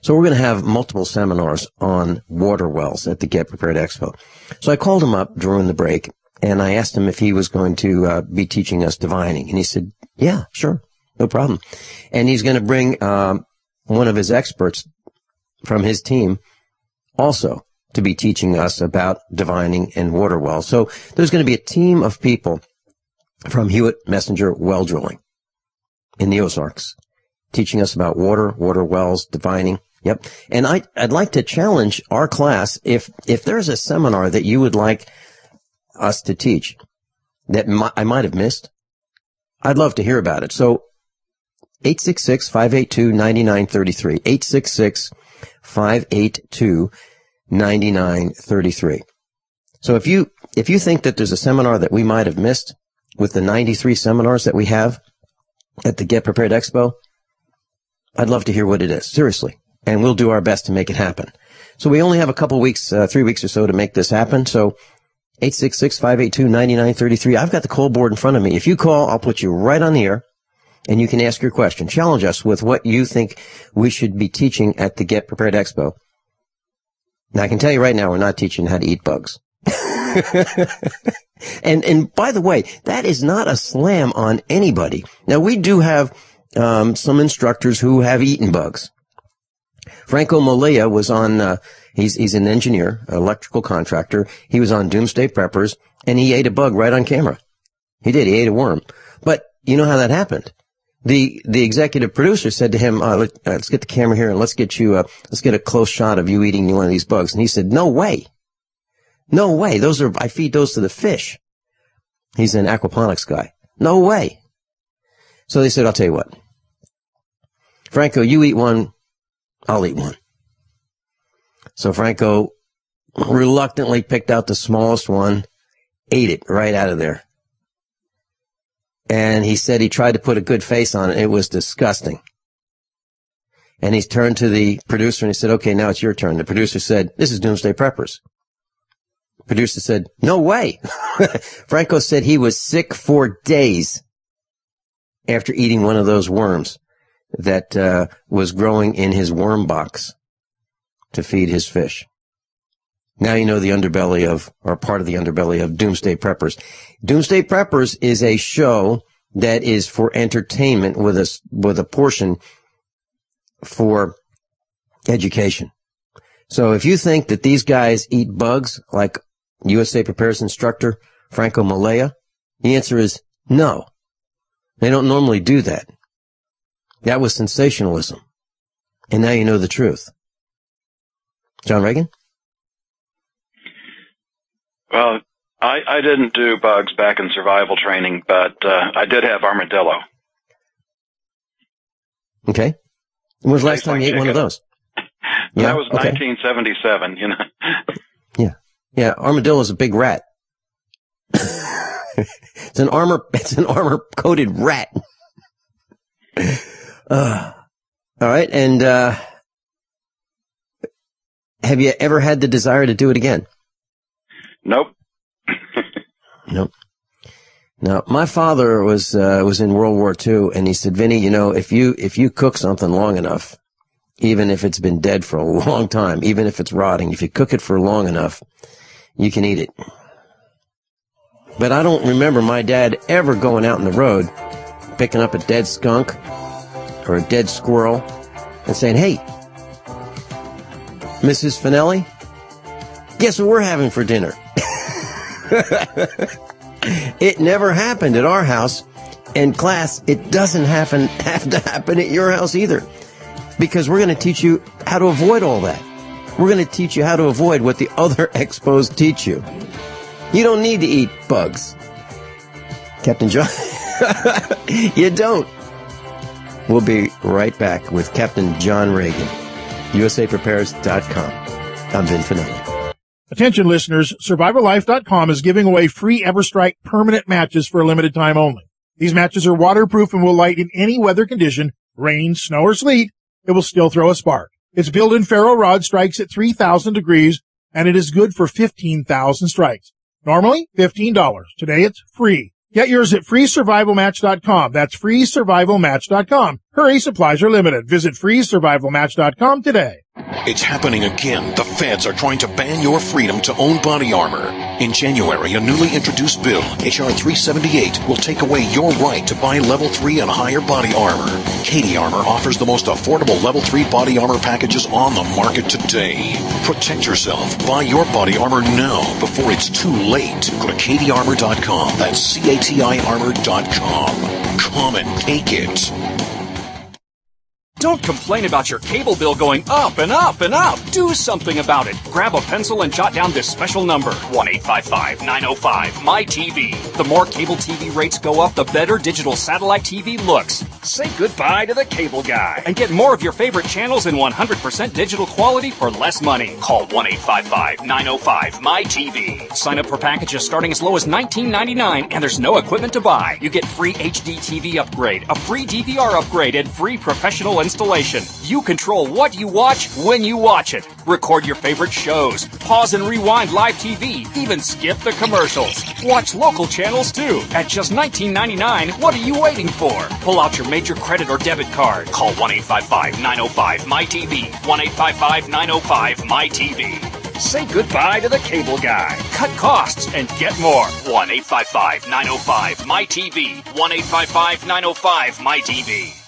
So we're going to have multiple seminars on water wells at the Get Prepared Expo. So I called him up during the break, and I asked him if he was going to be teaching us divining. And he said, yeah, sure, no problem. And he's going to bring one of his experts from his team also to be teaching us about divining and water wells. So there's going to be a team of people from Hewitt Messenger Well Drilling in the Ozarks teaching us about water wells, divining. Yep. And I'd like to challenge our class, if there's a seminar that you would like us to teach that I might have missed, I'd love to hear about it. So 866-582-9933, 866-582-9933. So if you think that there's a seminar that we might have missed with the 93 seminars that we have at the Get Prepared Expo, I'd love to hear what it is. Seriously. And we'll do our best to make it happen. So we only have a couple weeks, 3 weeks or so to make this happen. So 866-582-9933. I've got the call board in front of me. If you call, I'll put you right on the air and you can ask your question. Challenge us with what you think we should be teaching at the Get Prepared Expo. Now, I can tell you right now, we're not teaching how to eat bugs. And by the way, that is not a slam on anybody. Now, we do have some instructors who have eaten bugs. Franco Molea was on, he's an engineer, electrical contractor. He was on Doomsday Preppers, and he ate a bug right on camera. He did. He ate a worm. But you know how that happened? The executive producer said to him, let's get the camera here and let's get a close shot of you eating one of these bugs. And he said, no way. No way. I feed those to the fish. He's an aquaponics guy. No way. So they said, I'll tell you what. Franco, you eat one, I'll eat one. So Franco reluctantly picked out the smallest one, ate it right out of there. And he said he tried to put a good face on it. It was disgusting. And he turned to the producer and he said, okay, now it's your turn. The producer said, this is Doomsday Preppers. Producer said, no way. Franco said he was sick for days after eating one of those worms that was growing in his worm box to feed his fish. Now you know the underbelly of, or part of the underbelly of Doomsday Preppers. Doomsday Preppers is a show that is for entertainment with a portion for education. So if you think that these guys eat bugs like USA Prepares instructor Franco Molea, the answer is no. They don't normally do that. That was sensationalism. And now you know the truth. John Regan? Well, I didn't do bugs back in survival training, but I did have armadillo. Okay. When was the last time you ate one of those? Yeah? That was 1977, you know. Yeah. Yeah, armadillo is a big rat. It's an armor-coated rat. All right, and have you ever had the desire to do it again? Nope. Nope. Now, my father was in World War II, and he said, Vinny, you know, if you cook something long enough, even if it's been dead for a long time, even if it's rotting, if you cook it for long enough, you can eat it. But I don't remember my dad ever going out on the road, picking up a dead skunk or a dead squirrel and saying, hey, Mrs. Finelli, guess what we're having for dinner? It never happened at our house. And class, it doesn't have to happen at your house either. Because we're going to teach you how to avoid all that. We're going to teach you how to avoid what the other expos teach you. You don't need to eat bugs. Captain John, you don't. We'll be right back with Captain John Regan, USAPrepares.com. I'm Vin Finelli. Attention listeners, SurvivalLife.com is giving away free EverStrike permanent matches for a limited time only. These matches are waterproof and will light in any weather condition, rain, snow, or sleet. It will still throw a spark. Its built-in ferro rod strikes at 3,000 degrees, and it is good for 15,000 strikes. Normally, $15. Today, it's free. Get yours at freesurvivalmatch.com. That's freesurvivalmatch.com. Hurry, supplies are limited. Visit freesurvivalmatch.com today. It's happening again. The feds are trying to ban your freedom to own body armor. In January, a newly introduced bill, H.R. 378, will take away your right to buy Level 3 and higher body armor. Katie Armor offers the most affordable Level 3 body armor packages on the market today. Protect yourself. Buy your body armor now before it's too late. Go to katiearmor.com. That's CATIarmor.com. Come and take it. Don't complain about your cable bill going up and up and up. Do something about it. Grab a pencil and jot down this special number, 1-855-905-MY-TV. The more cable TV rates go up, the better digital satellite TV looks. Say goodbye to the cable guy and get more of your favorite channels in 100% digital quality for less money. Call 1-855-905-MY-TV. Sign up for packages starting as low as $19.99, and there's no equipment to buy. You get free HD TV upgrade, a free DVR upgrade, and free professional installation. You control what you watch when you watch it. Record your favorite shows. Pause and rewind live TV. Even skip the commercials. Watch local channels too. At just $19.99, what are you waiting for? Pull out your major credit or debit card. Call 1-855-905-MY-TV. 1-855-905-MY-TV. Say goodbye to the cable guy. Cut costs and get more. 1-855-905-MY-TV. 1-855-905-MY-TV.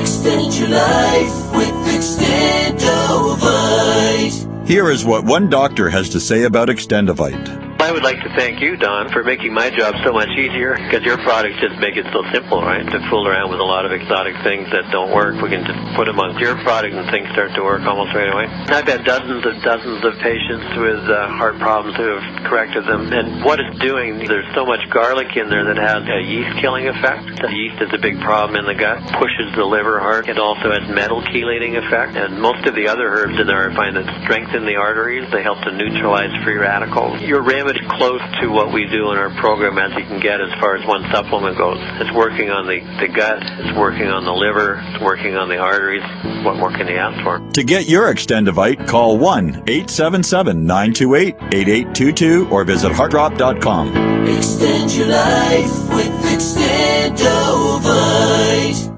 Extend your life with Extendovite. Here is what one doctor has to say about Extendovite. I would like to thank you, Don, for making my job so much easier, because your products just make it so simple, right? To fool around with a lot of exotic things that don't work, we can just put them on your product and things start to work almost right away. I've had dozens and dozens of patients with heart problems who have corrected them, and what it's doing, there's so much garlic in there that has a yeast-killing effect. The yeast is a big problem in the gut, pushes the liver hard. It also has metal chelating effect, and most of the other herbs in there I find that strengthen the arteries. They help to neutralize free radicals. Your remedy close to what we do in our program as you can get as far as one supplement goes. It's working on the gut, it's working on the liver, it's working on the arteries. What more can you ask for? To get your Extendovite, call 1-877-928-8822 or visit heartdrop.com. Extend your life with Extendovite.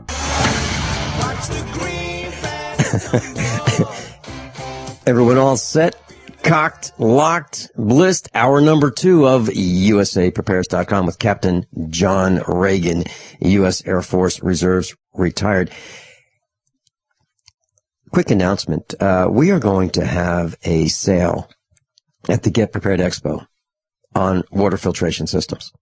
Everyone all set? Cocked, locked, blissed. Hour number 2 of USAPrepares.com with Captain John Regan, U.S. Air Force Reserves, retired. Quick announcement. We are going to have a sale at the Get Prepared Expo on water filtration systems.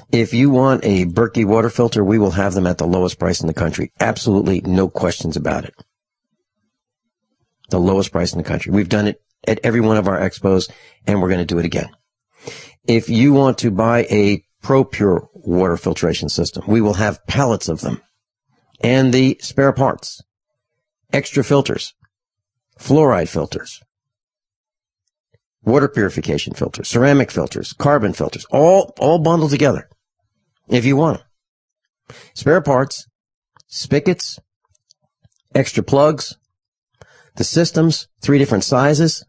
If you want a Berkey water filter, we will have them at the lowest price in the country. Absolutely no questions about it. The lowest price in the country. We've done it at every one of our expos, and we're going to do it again. If you want to buy a ProPure water filtration system, we will have pallets of them. And the spare parts, extra filters, fluoride filters, water purification filters, ceramic filters, carbon filters, all bundled together if you want them. Spare parts, spigots, extra plugs, the systems, 3 different sizes,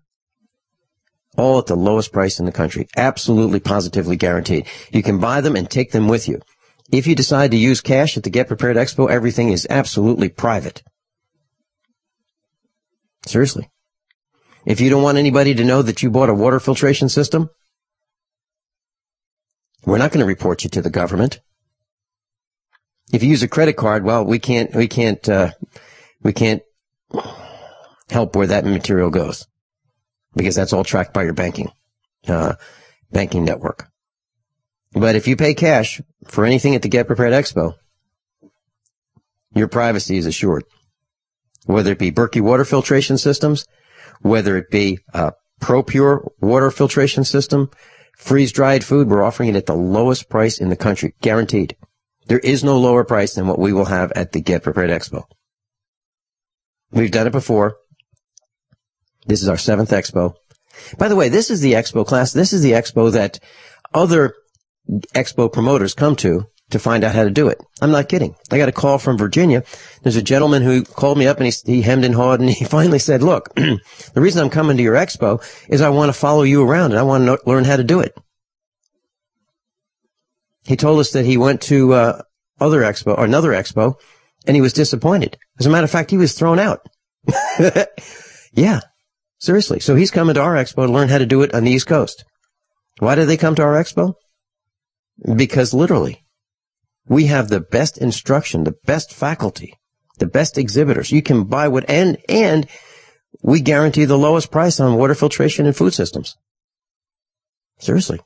all at the lowest price in the country. Absolutely, positively guaranteed. You can buy them and take them with you. If you decide to use cash at the Get Prepared Expo, everything is absolutely private. Seriously. If you don't want anybody to know that you bought a water filtration system, we're not going to report you to the government. If you use a credit card, well, we can't help where that material goes, because that's all tracked by your banking network. But if you pay cash for anything at the Get Prepared Expo, your privacy is assured. Whether it be Berkey water filtration systems, whether it be a ProPure water filtration system, freeze-dried food, we're offering it at the lowest price in the country, guaranteed. There is no lower price than what we will have at the Get Prepared Expo. We've done it before. This is our 7th expo. By the way, this is the expo class. This is the expo that other expo promoters come to find out how to do it. I'm not kidding. I got a call from Virginia. There's a gentleman who called me up and he hemmed and hawed and he finally said, look, the reason I'm coming to your expo is I want to follow you around and I want to learn how to do it. He told us that he went to another expo and he was disappointed. As a matter of fact, he was thrown out. Yeah, seriously. So he's coming to our expo to learn how to do it on the East Coast. Why do they come to our expo? Because literally, we have the best instruction, the best faculty, the best exhibitors. You can buy what, and we guarantee the lowest price on water filtration and food systems. Seriously.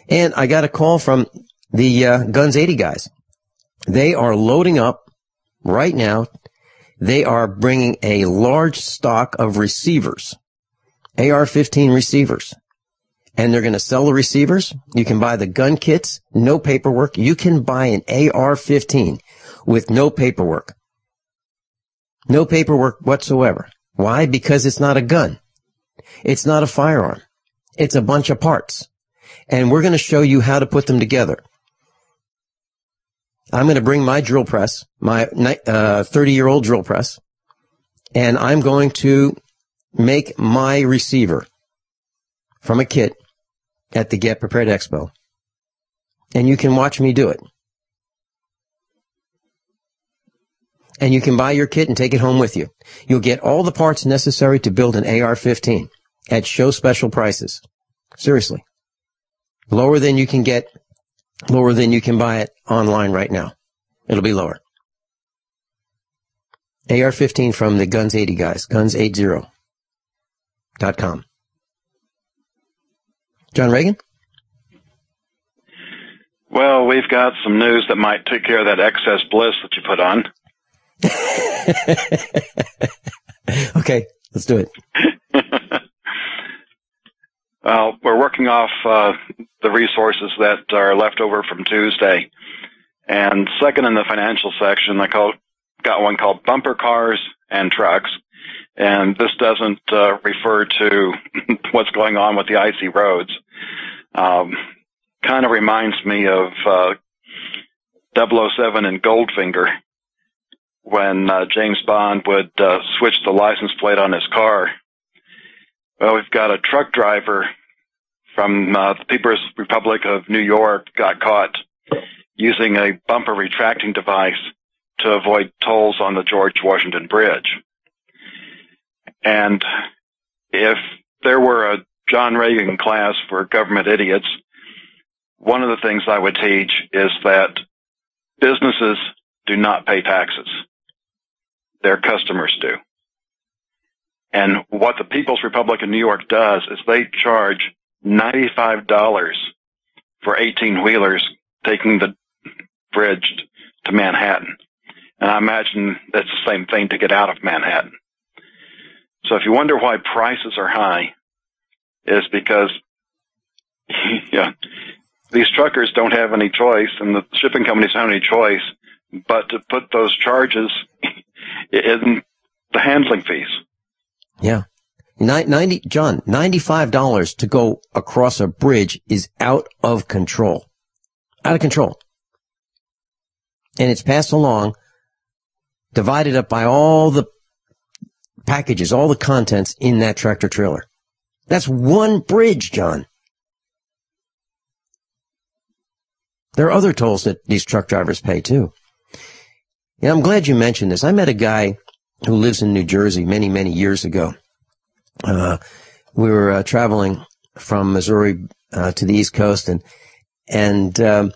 And I got a call from the Guns 80 guys. They are loading up right now. They are bringing a large stock of receivers, AR-15 receivers. And they're going to sell the receivers. You can buy the gun kits, no paperwork. You can buy an AR-15 with no paperwork. No paperwork whatsoever. Why? Because it's not a gun. It's not a firearm. It's a bunch of parts. And we're going to show you how to put them together. I'm going to bring my drill press, my 30-year-old drill press, and I'm going to make my receiver from a kit at the Get Prepared Expo. And you can watch me do it. And you can buy your kit and take it home with you. You'll get all the parts necessary to build an AR-15 at show special prices. Seriously. Lower than you can buy it online right now. It'll be lower. AR-15 from the Guns 80 guys, guns80.com. John Regan? Well, we've got some news that might take care of that excess bliss that you put on. Okay, let's do it. Well, we're working off the resources that are left over from Tuesday. And second in the financial section, got one called Bumper Cars and Trucks. And this doesn't refer to what's going on with the icy roads. Kind of reminds me of 007 in Goldfinger when James Bond would switch the license plate on his car. Well, we've got a truck driver from the People's Republic of New York got caught using a bumper retracting device to avoid tolls on the George Washington Bridge. And if there were a John Regan class for government idiots, one of the things I would teach is that businesses do not pay taxes. Their customers do. And what the People's Republic of New York does is they charge $95 for 18-wheelers taking the bridge to Manhattan. And I imagine that's the same thing to get out of Manhattan. So if you wonder why prices are high, is because these truckers don't have any choice, and the shipping companies don't have any choice but to put those charges in the handling fees. Yeah. $95 to go across a bridge is out of control. Out of control. And it's passed along, divided up by all the packages, all the contents in that tractor trailer. That's one bridge, John. There are other tolls that these truck drivers pay, too. And I'm glad you mentioned this. I met a guy who lives in New Jersey many, many years ago. We were traveling from Missouri to the East Coast, and I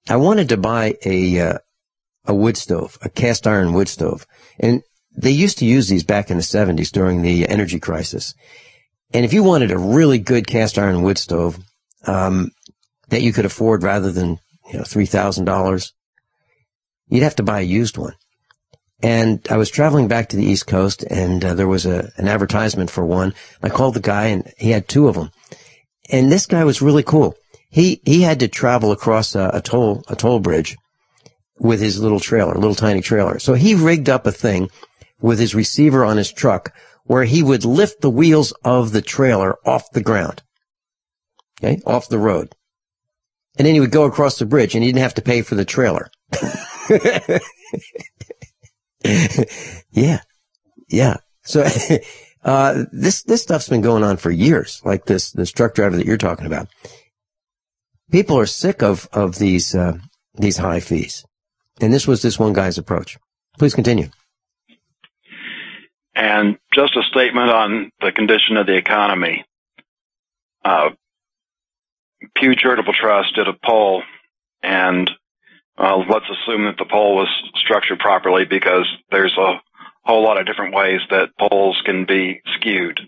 wanted to buy a wood stove, a cast iron wood stove. And they used to use these back in the 70s during the energy crisis. And if you wanted a really good cast iron wood stove that you could afford rather than $3,000, you'd have to buy a used one. And I was traveling back to the East Coast, and there was an advertisement for one. I called the guy, and he had two of them. And this guy was really cool. He had to travel across a toll bridge with his little tiny trailer. So he rigged up a thing with his receiver on his truck where he would lift the wheels of the trailer off the ground, okay, off the road. And then he would go across the bridge, and he didn't have to pay for the trailer. Yeah. So, this stuff's been going on for years, like this truck driver that you're talking about. People are sick of these high fees. And this was this one guy's approach. Please continue. And just a statement on the condition of the economy. Pew Charitable Trust did a poll, and let's assume that the poll was structured properly, because there's a whole lot of different ways that polls can be skewed.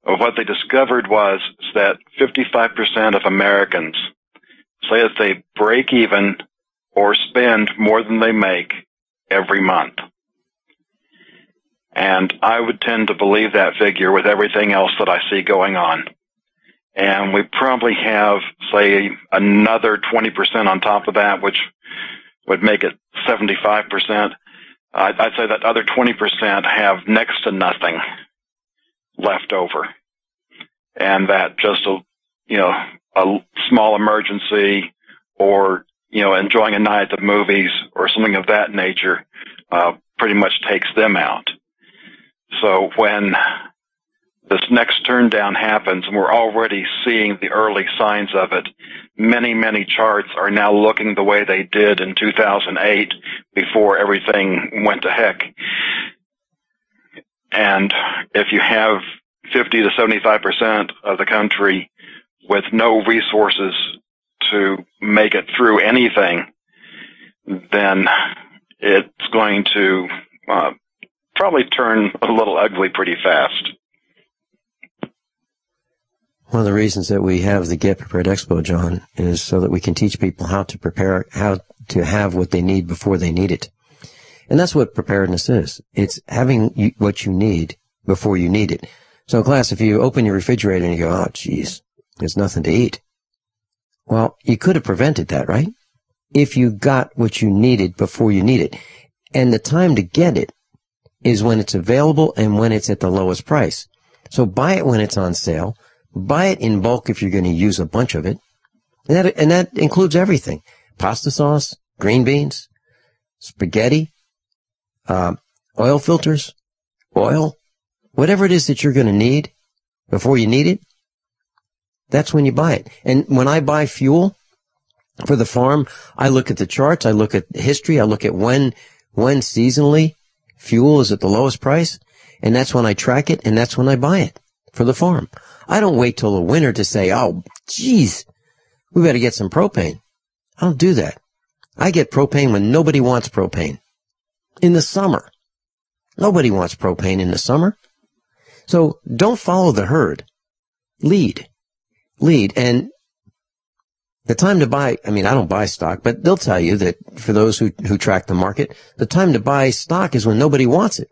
What they discovered was that 55% of Americans say that they break even or spend more than they make every month. And I would tend to believe that figure with everything else that I see going on. And we probably have, say, another 20% on top of that, which would make it 75%. I'd say that other 20% have next to nothing left over. And that just a small emergency, or, enjoying a night at the movies or something of that nature, pretty much takes them out. So when this next turn down happens, and we're already seeing the early signs of it, many, many charts are now looking the way they did in 2008 before everything went to heck. And if you have 50 to 75% of the country with no resources to make it through anything, then it's going to probably turn a little ugly pretty fast. One of the reasons that we have the Get Prepared Expo, John, is so that we can teach people how to prepare, how to have what they need before they need it. And that's what preparedness is. It's having what you need before you need it. So, class, if you open your refrigerator and you go, oh, geez, there's nothing to eat. Well, you could have prevented that, right? If you got what you needed before you need it. And the time to get it is when it's available and when it's at the lowest price. So buy it when it's on sale. Buy it in bulk if you're going to use a bunch of it. And that includes everything. Pasta sauce, green beans, spaghetti, oil filters, oil, whatever it is that you're going to need before you need it, that's when you buy it. And when I buy fuel for the farm, I look at the charts, I look at history, I look at when seasonally fuel is at the lowest price, and that's when I track it, and that's when I buy it for the farm. I don't wait till the winter to say, oh, geez, we better get some propane. I don't do that. I get propane when nobody wants propane. In the summer. Nobody wants propane in the summer. So don't follow the herd. Lead. And the time to buy, I don't buy stock, but they'll tell you that for those who track the market, the time to buy stock is when nobody wants it.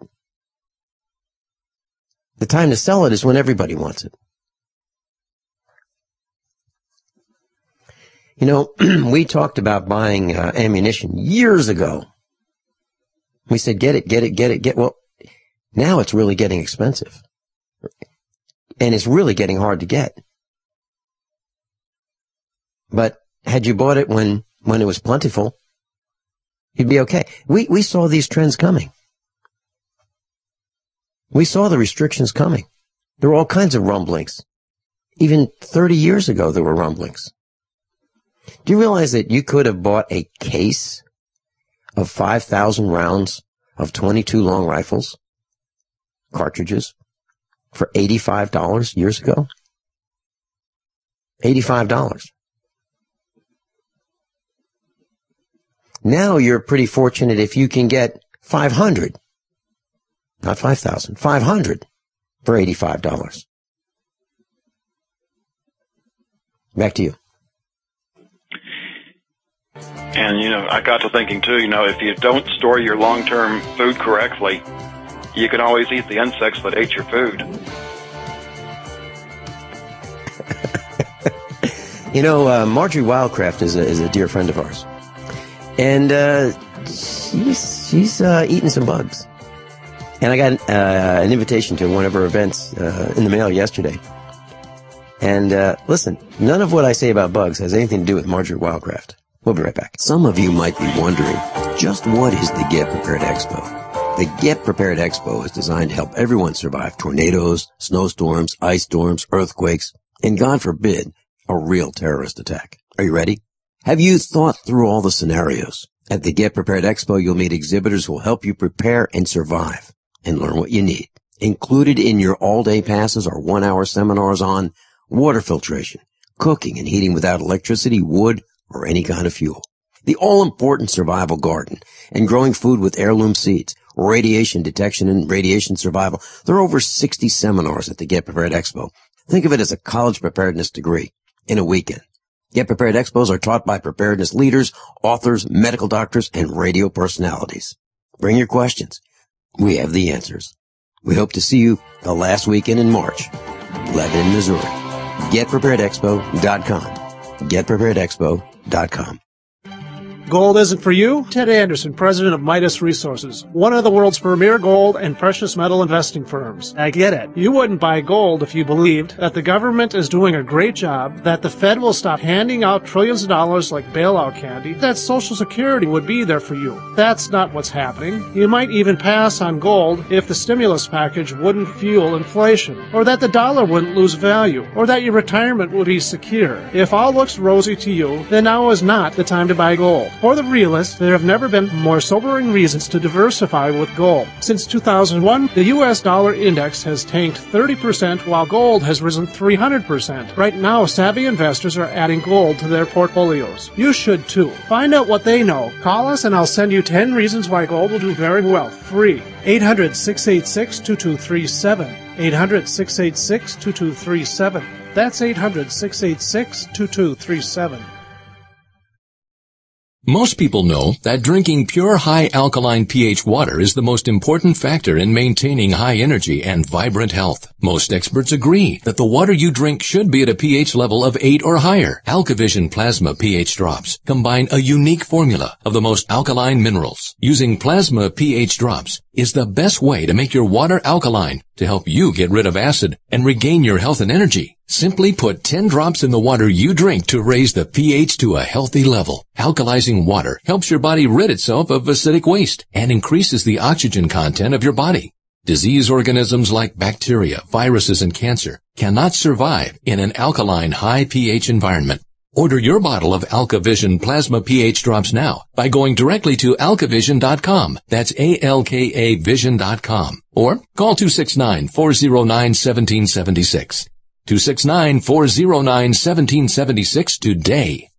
The time to sell it is when everybody wants it. We talked about buying ammunition years ago. We said, get it. Well, now it's really getting expensive. And it's really getting hard to get. But had you bought it when it was plentiful, you'd be okay. We saw these trends coming. We saw the restrictions coming. There were all kinds of rumblings. Even 30 years ago, there were rumblings. Do you realize that you could have bought a case of 5,000 rounds of 22 long rifles, cartridges, for $85 years ago? $85. Now you're pretty fortunate if you can get 500, not 5,000, 500 for $85. Back to you. And, I got to thinking, too, if you don't store your long-term food correctly, you can always eat the insects that ate your food. Marjorie Wildcraft is a dear friend of ours. And she's eating some bugs. And I got an invitation to one of her events in the mail yesterday. And listen, none of what I say about bugs has anything to do with Marjorie Wildcraft. We'll be right back. Some of you might be wondering, just what is the Get Prepared Expo? The Get Prepared Expo is designed to help everyone survive tornadoes, snowstorms, ice storms, earthquakes, and God forbid, a real terrorist attack. Are you ready? Have you thought through all the scenarios? At the Get Prepared Expo, you'll meet exhibitors who will help you prepare and survive and learn what you need. Included in your all-day passes are 1-hour seminars on water filtration, cooking and heating without electricity, wood, or any kind of fuel, the all-important survival garden, and growing food with heirloom seeds, radiation detection and radiation survival. There are over 60 seminars at the Get Prepared Expo. Think of it as a college preparedness degree in a weekend. Get Prepared Expos are taught by preparedness leaders, authors, medical doctors, and radio personalities. Bring your questions. We have the answers. We hope to see you the last weekend in March. Lebanon, Missouri. GetPreparedExpo.com. GetPreparedExpo.com. Gold isn't for you? Ted Anderson, president of Midas Resources, one of the world's premier gold and precious metal investing firms. I get it. You wouldn't buy gold if you believed that the government is doing a great job, that the Fed will stop handing out trillions of dollars like bailout candy, that Social Security would be there for you. That's not what's happening. You might even pass on gold if the stimulus package wouldn't fuel inflation, or that the dollar wouldn't lose value, or that your retirement would be secure. If all looks rosy to you, then now is not the time to buy gold. For the realists, there have never been more sobering reasons to diversify with gold. Since 2001, the U.S. dollar index has tanked 30% while gold has risen 300%. Right now, savvy investors are adding gold to their portfolios. You should too. Find out what they know. Call us and I'll send you 10 reasons why gold will do very well, free. 800-686-2237. 800-686-2237. That's 800-686-2237. Most people know that drinking pure high alkaline pH water is the most important factor in maintaining high energy and vibrant health. Most experts agree that the water you drink should be at a pH level of 8 or higher. AlkaVision Plasma pH drops combine a unique formula of the most alkaline minerals. Using plasma pH drops is the best way to make your water alkaline to help you get rid of acid and regain your health and energy. Simply put 10 drops in the water you drink to raise the pH to a healthy level. Alkalizing water helps your body rid itself of acidic waste and increases the oxygen content of your body. Disease organisms like bacteria, viruses, and cancer cannot survive in an alkaline high pH environment. Order your bottle of AlkaVision Plasma pH drops now by going directly to alkavision.com. That's ALKA Vision.com. Or call 269-409-1776. 269-409-1776 today.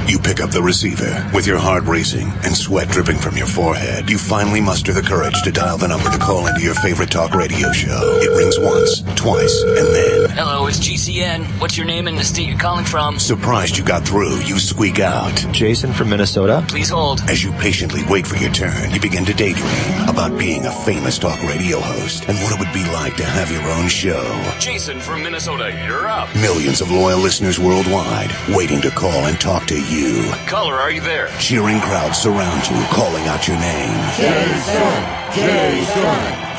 You pick up the receiver with your heart racing and sweat dripping from your forehead. You finally muster the courage to dial the number to call into your favorite talk radio show. It rings once, twice, and then... Hello, it's GCN. What's your name and the state you're calling from? Surprised you got through, you squeak out. Jason from Minnesota. Please hold. As you patiently wait for your turn, you begin to daydream about being a famous talk radio host and what it would be like to have your own show. Jason from Minnesota, you're up. Millions of loyal listeners worldwide waiting to call and talk to you. Caller, are you there? Cheering crowds surround you, calling out your name. Jason!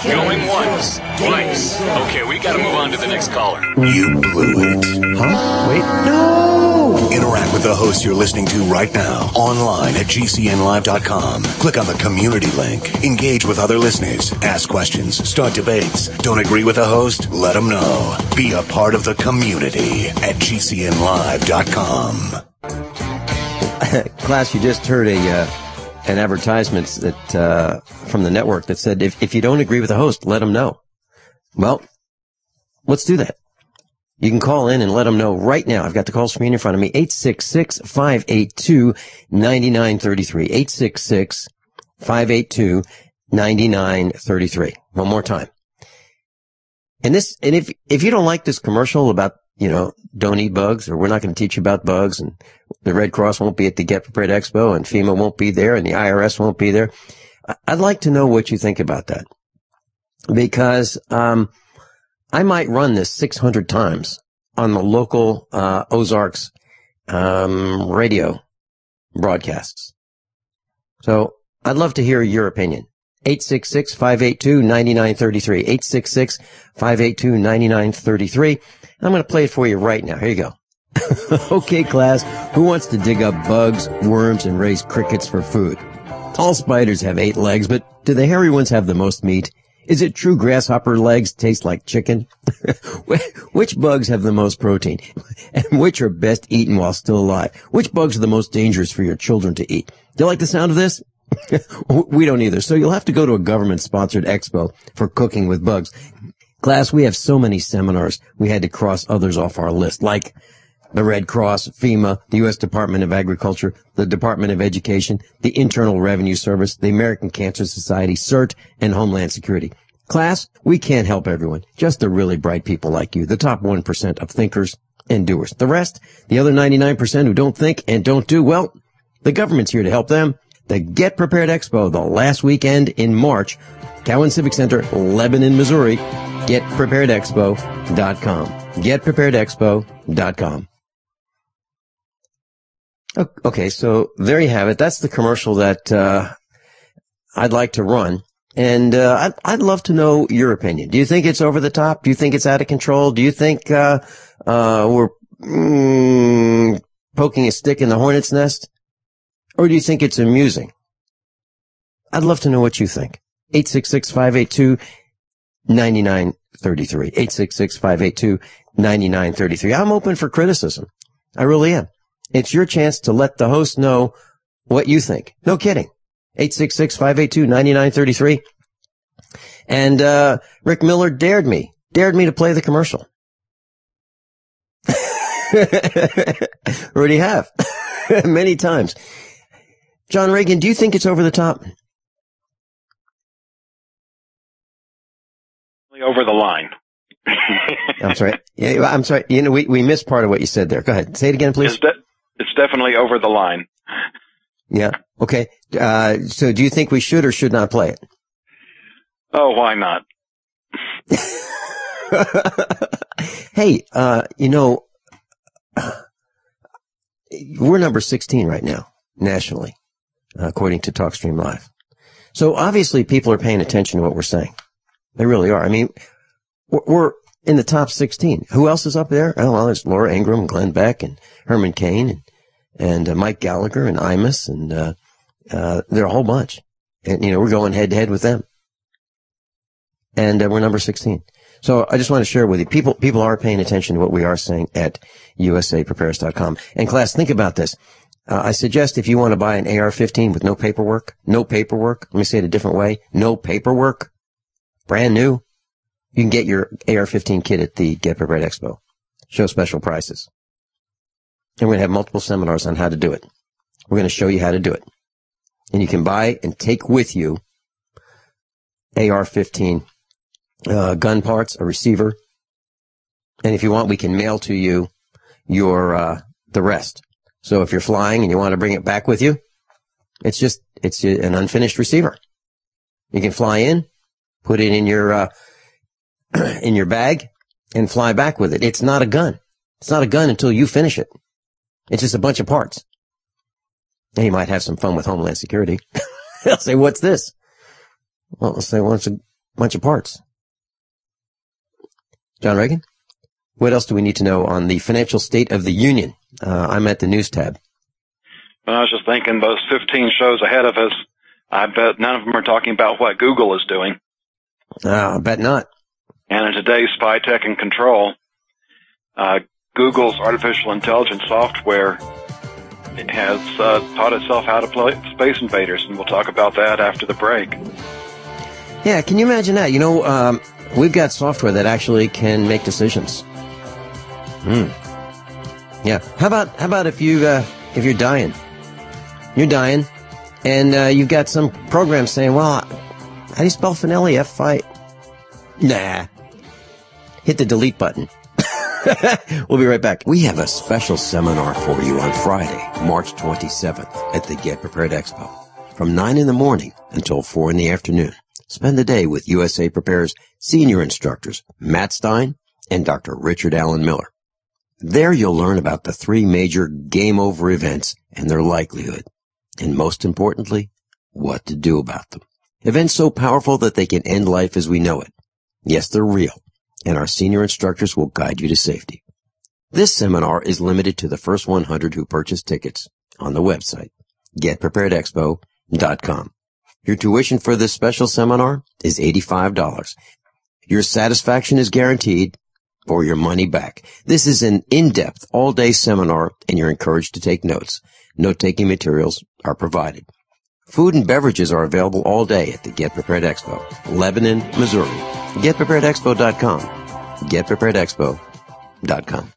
Going once, twice. Okay, we gotta move on to the next caller. You blew it. Huh? Wait, no! Interact with the host you're listening to right now, online at GCNlive.com. Click on the community link. Engage with other listeners. Ask questions. Start debates. Don't agree with the host? Let them know. Be a part of the community at GCNlive.com. Class, you just heard an advertisement that from the network that said, if you don't agree with the host, let them know. Well, let's do that. You can call in and let them know right now. I've got the call screen in front of me, 866-582-9933, 866-582-9933. One more time. And if you don't like this commercial about, don't eat bugs, or we're not going to teach you about bugs, and the Red Cross won't be at the Get Prepared Expo, and FEMA won't be there, and the IRS won't be there, I'd like to know what you think about that. Because I might run this 600 times on the local Ozarks radio broadcasts. So I'd love to hear your opinion. 866-582-9933. 866-582-9933. I'm going to play it for you right now. Here you go. Okay, class. Who wants to dig up bugs, worms, and raise crickets for food? All spiders have 8 legs, but do the hairy ones have the most meat? Is it true grasshopper legs taste like chicken? Which bugs have the most protein? And which are best eaten while still alive? Which bugs are the most dangerous for your children to eat? Do you like the sound of this? We don't either. So you'll have to go to a government-sponsored expo for cooking with bugs. Class, we have so many seminars, we had to cross others off our list, like the Red Cross, FEMA, the U.S. Department of Agriculture, the Department of Education, the Internal Revenue Service, the American Cancer Society, CERT, and Homeland Security. Class, we can't help everyone, just the really bright people like you, the top 1% of thinkers and doers. The rest, the other 99% who don't think and don't do, well, the government's here to help them. The Get Prepared Expo, the last weekend in March, Cowan Civic Center, Lebanon, Missouri. GetPreparedExpo.com. GetPreparedExpo.com. Okay, so there you have it. That's the commercial that I'd like to run. And I'd love to know your opinion. Do you think it's over the top? Do you think it's out of control? Do you think we're poking a stick in the hornet's nest? Or do you think it's amusing? I'd love to know what you think. 866-582-9933. 866-582-9933. I'm open for criticism. I really am. It's your chance to let the host know what you think. No kidding. 866-582-9933. And Rick Miller dared me to play the commercial. Already have. Many times. John Regan, do you think it's over the top? Over the line. I'm sorry. Yeah, I'm sorry. You know, we missed part of what you said there. Go ahead. Say it again, please. It's definitely over the line. Yeah. Okay. So do you think we should or should not play it? Oh, why not? Hey, we're number 16 right now, nationally, according to TalkStream Live. So obviously people are paying attention to what we're saying. They really are. I mean, we're in the top 16. Who else is up there? Oh, well, there's Laura Ingraham, Glenn Beck, and Herman Cain, and Mike Gallagher, and Imus, and there are a whole bunch. And, we're going head to head with them. And we're number 16. So I just want to share with you, people are paying attention to what we are saying at usaprepares.com. And class, think about this. I suggest if you want to buy an AR-15 with no paperwork, let me say it a different way, no paperwork, brand new, you can get your AR-15 kit at the Get Prepared Expo. Show special prices. And we're going to have multiple seminars on how to do it. We're going to show you how to do it. And you can buy and take with you AR-15 gun parts, a receiver. And if you want, we can mail to you your the rest. So if you're flying and you want to bring it back with you, it's an unfinished receiver. You can fly in, put it in your bag, and fly back with it. It's not a gun. It's not a gun until you finish it. It's just a bunch of parts. And you might have some fun with Homeland Security. They'll say, what's this? Well, they'll say, well, it's a bunch of parts. John Regan, what else do we need to know on the financial state of the union? I'm at the news tab. Well, I was just thinking those 15 shows ahead of us, I bet none of them are talking about what Google is doing. I bet not. And in today's spy tech and control, Google's artificial intelligence software has taught itself how to play Space Invaders, and we'll talk about that after the break. Yeah, can you imagine that? We've got software that actually can make decisions. Yeah. How about if you're dying? You're dying, and you've got some program saying, well, how do you spell Finelli? F-I... Nah. Hit the delete button. We'll be right back. We have a special seminar for you on Friday, March 27th at the Get Prepared Expo. From 9 in the morning until 4 in the afternoon. Spend the day with USA Prepare's senior instructors, Matt Stein and Dr. Richard Allen Miller. There you'll learn about the 3 major game over events and their likelihood. And most importantly, what to do about them. Events so powerful that they can end life as we know it. Yes, they're real, and our senior instructors will guide you to safety. This seminar is limited to the first 100 who purchase tickets on the website, getpreparedexpo.com. Your tuition for this special seminar is $85. Your satisfaction is guaranteed or your money back. This is an in-depth, all-day seminar, and you're encouraged to take notes. Note-taking materials are provided. Food and beverages are available all day at the Get Prepared Expo, Lebanon, Missouri. GetPreparedExpo.com. GetPreparedExpo.com.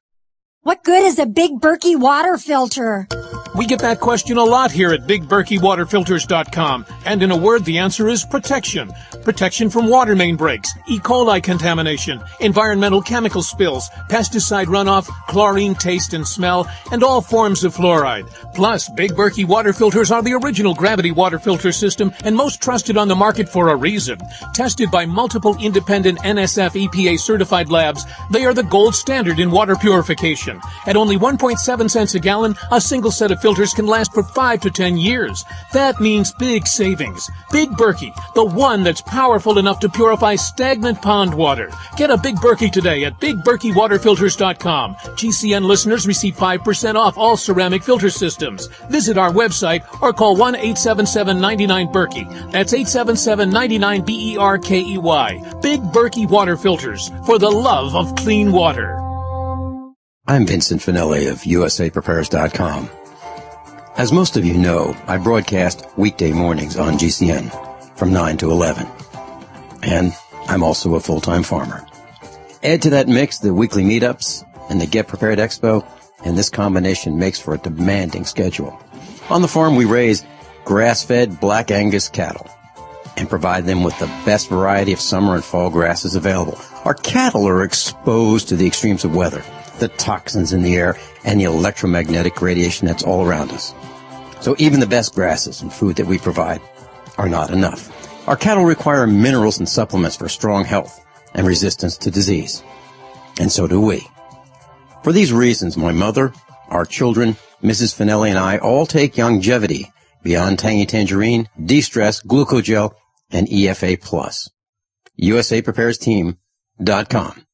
What good is a big Berkey water filter? We get that question a lot here at BigBerkeyWaterFilters.com. And in a word, the answer is protection. Protection from water main breaks, E. coli contamination, environmental chemical spills, pesticide runoff, chlorine taste and smell, and all forms of fluoride. Plus, Big Berkey water filters are the original gravity water filter system and most trusted on the market for a reason. Tested by multiple independent NSF EPA certified labs, they are the gold standard in water purification. At only 1.7 cents a gallon, a single set of filters can last for 5 to 10 years. That means big savings. Big Berkey, the one that's powerful enough to purify stagnant pond water. Get a Big Berkey today at BigBerkeyWaterFilters.com. GCN listeners receive 5% off all ceramic filter systems. Visit our website or call 1-877-99-BERKEY. That's 877-99-BERKEY. Big Berkey Water Filters, for the love of clean water. I'm Vincent Finelli of USAPrepares.com. As most of you know, I broadcast weekday mornings on GCN from 9 to 11. And I'm also a full-time farmer. Add to that mix the weekly meetups and the Get Prepared Expo, and this combination makes for a demanding schedule. On the farm, we raise grass-fed Black Angus cattle and provide them with the best variety of summer and fall grasses available. Our cattle are exposed to the extremes of weather, the toxins in the air, and the electromagnetic radiation that's all around us. So even the best grasses and food that we provide are not enough. Our cattle require minerals and supplements for strong health and resistance to disease. And so do we. For these reasons, my mother, our children, Mrs. Finelli, and I all take Longevity, Beyond Tangy Tangerine, De-Stress, Glucogel, and EFA+. USAPreparesTeam.com.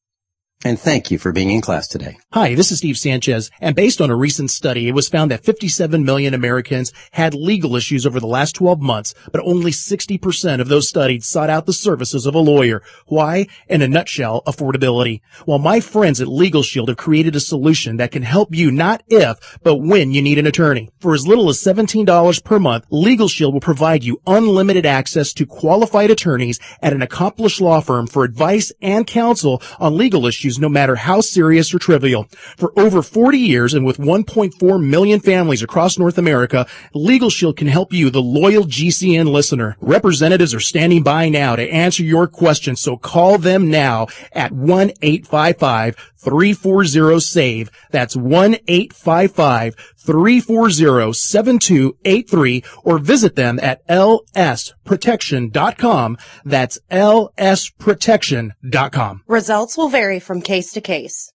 And thank you for being in class today. Hi, this is Steve Sanchez, and based on a recent study, it was found that 57 million Americans had legal issues over the last 12 months, but only 60% of those studied sought out the services of a lawyer. Why? In a nutshell, affordability. Well, my friends at Legal Shield have created a solution that can help you not if, but when you need an attorney. For as little as $17 per month, Legal Shield will provide you unlimited access to qualified attorneys at an accomplished law firm for advice and counsel on legal issues, no matter how serious or trivial. For over 40 years and with 1.4 million families across North America, Legal Shield can help you, the loyal GCN listener. Representatives are standing by now to answer your questions, so call them now at 1-855-340-SAVE. That's 1-855-340-7283, or visit them at lsprotection.com. That's lsprotection.com. Results will vary from case to case.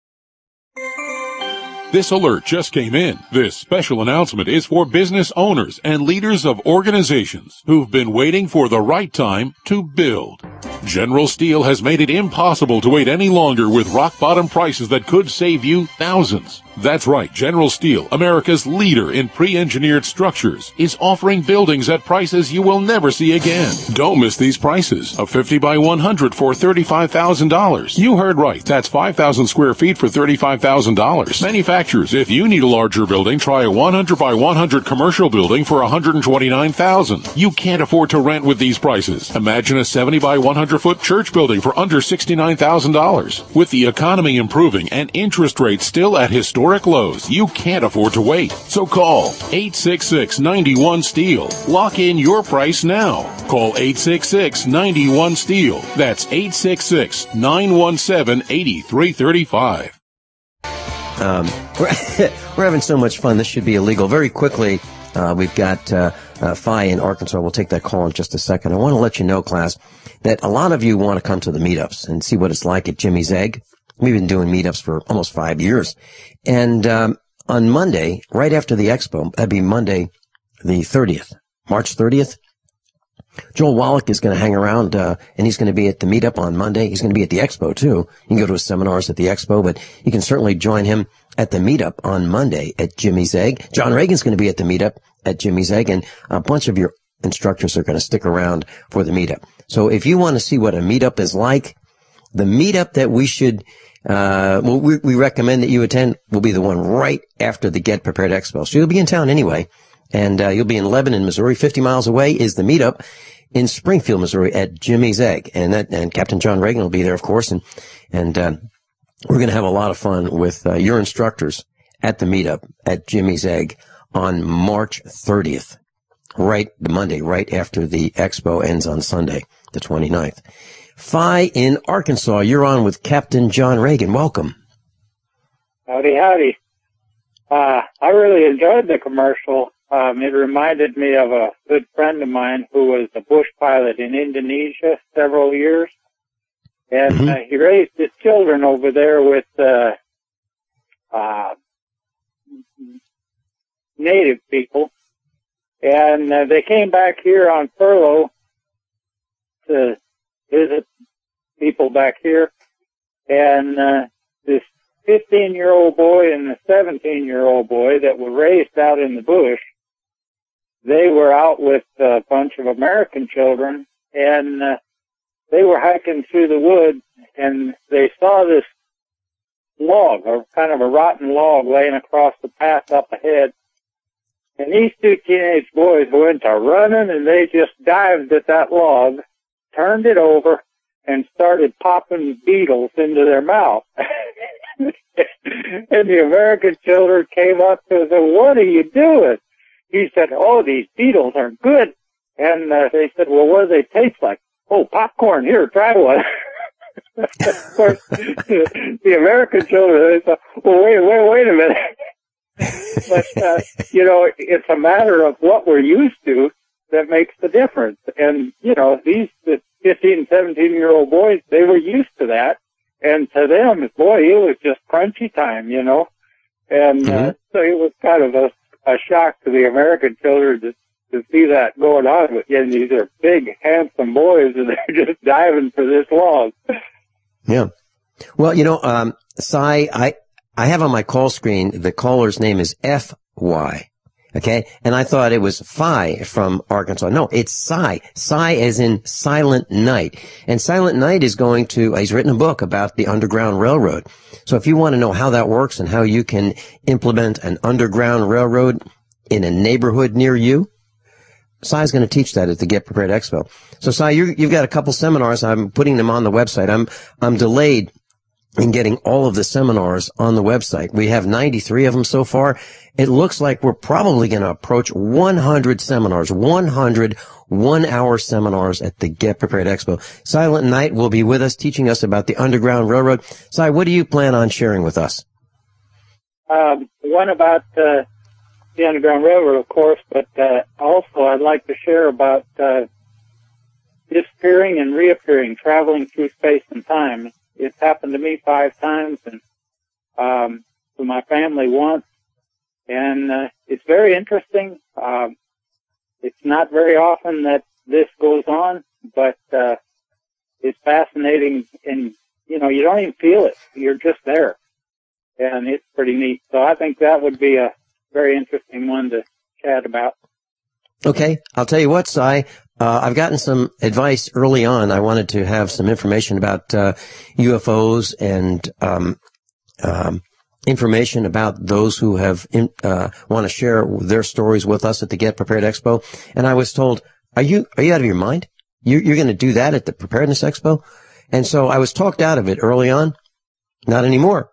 This alert just came in. This special announcement is for business owners and leaders of organizations who've been waiting for the right time to build. General Steel has made it impossible to wait any longer with rock-bottom prices that could save you thousands. That's right, General Steel, America's leader in pre-engineered structures, is offering buildings at prices you will never see again. Don't miss these prices. A 50 by 100 for $35,000. You heard right. That's 5,000 square feet for $35,000. Manufacturers, if you need a larger building, try a 100 by 100 commercial building for $129,000. You can't afford to rent with these prices. Imagine a 70 by 100-foot church building for under $69,000. With the economy improving and interest rates still at historic lows, you can't afford to wait. So call 866-91-STEEL. Lock in your price now. Call 866-91-STEEL. That's 866-917-8335. We're having so much fun. This should be illegal. Very quickly, we've got Phi in Arkansas. We'll take that call in just a second. I want to let you know, class, that a lot of you want to come to the meetups and see what it's like at Jimmy's Egg. We've been doing meetups for almost 5 years. And on Monday, right after the expo, that'd be Monday the 30th, March 30th, Joel Wallach is going to hang around, and he's going to be at the meetup on Monday. He's going to be at the expo, too. You can go to his seminars at the expo, but you can certainly join him at the meetup on Monday at Jimmy's Egg. John Reagan's going to be at the meetup at Jimmy's Egg, and a bunch of your instructors are going to stick around for the meetup. So if you want to see what a meetup is like, the meetup that we should, we recommend that you attend will be the one right after the Get Prepared Expo. So you'll be in town anyway. And you'll be in Lebanon, Missouri. 50 miles away is the meetup in Springfield, Missouri at Jimmy's Egg. And Captain John Regan will be there, of course. And we're going to have a lot of fun with your instructors at the meetup at Jimmy's Egg on March 30th. The Monday, right after the expo ends on Sunday, the 29th. Phi in Arkansas, you're on with Captain John Regan. Welcome. Howdy, howdy. I really enjoyed the commercial. It reminded me of a good friend of mine who was a bush pilot in Indonesia several years. And he raised his children over there with native people. And they came back here on furlough to visit people back here. And this 15-year-old boy and the 17-year-old boy that were raised out in the bush, they were out with a bunch of American children, and they were hiking through the woods, and they saw this log, or kind of a rotten log, laying across the path up ahead. And these two teenage boys went to running, and they just dived at that log, turned it over, and started popping beetles into their mouth. And the American children came up to him and said, "What are you doing?" He said, "Oh, these beetles are good." And they said, "Well, what do they taste like?" "Oh, popcorn. Here, try one." Of course, the American children, they said, "Well, wait a minute." But, it's a matter of what we're used to that makes the difference. And, these 15, 17-year-old boys, they were used to that. And to them, boy, it was just crunchy time, And so it was kind of a shock to the American children to see that going on. And these are big, handsome boys, and they're just diving for this log. Yeah. Well, Cy, I have on my call screen, the caller's name is F.Y., okay? And I thought it was Phi from Arkansas. No, it's Cy. Cy as in Silent Night. And Silent Night is he's written a book about the Underground Railroad. So if you want to know how that works and how you can implement an Underground Railroad in a neighborhood near you, Cy's going to teach that at the Get Prepared Expo. So Cy, you've got a couple seminars. I'm putting them on the website. I'm delayed in getting all of the seminars on the website. We have 93 of them so far. It looks like we're probably going to approach 100 seminars, 100 one-hour seminars at the Get Prepared Expo. Silent Night will be with us, teaching us about the Underground Railroad. Cy, what do you plan on sharing with us? One about the Underground Railroad, of course, but also I'd like to share about disappearing and reappearing, traveling through space and time. It's happened to me 5 times, and to my family once, and it's very interesting. It's not very often that this goes on, but it's fascinating, and you don't even feel it. You're just there, and it's pretty neat. So I think that would be a very interesting one to chat about. Okay, I'll tell you what, Cy. I've gotten some advice early on. I wanted to have some information about UFOs and information about those who have want to share their stories with us at the Get Prepared Expo. And I was told, "Are you out of your mind? You're going to do that at the Preparedness Expo?" And so I was talked out of it early on. Not anymore.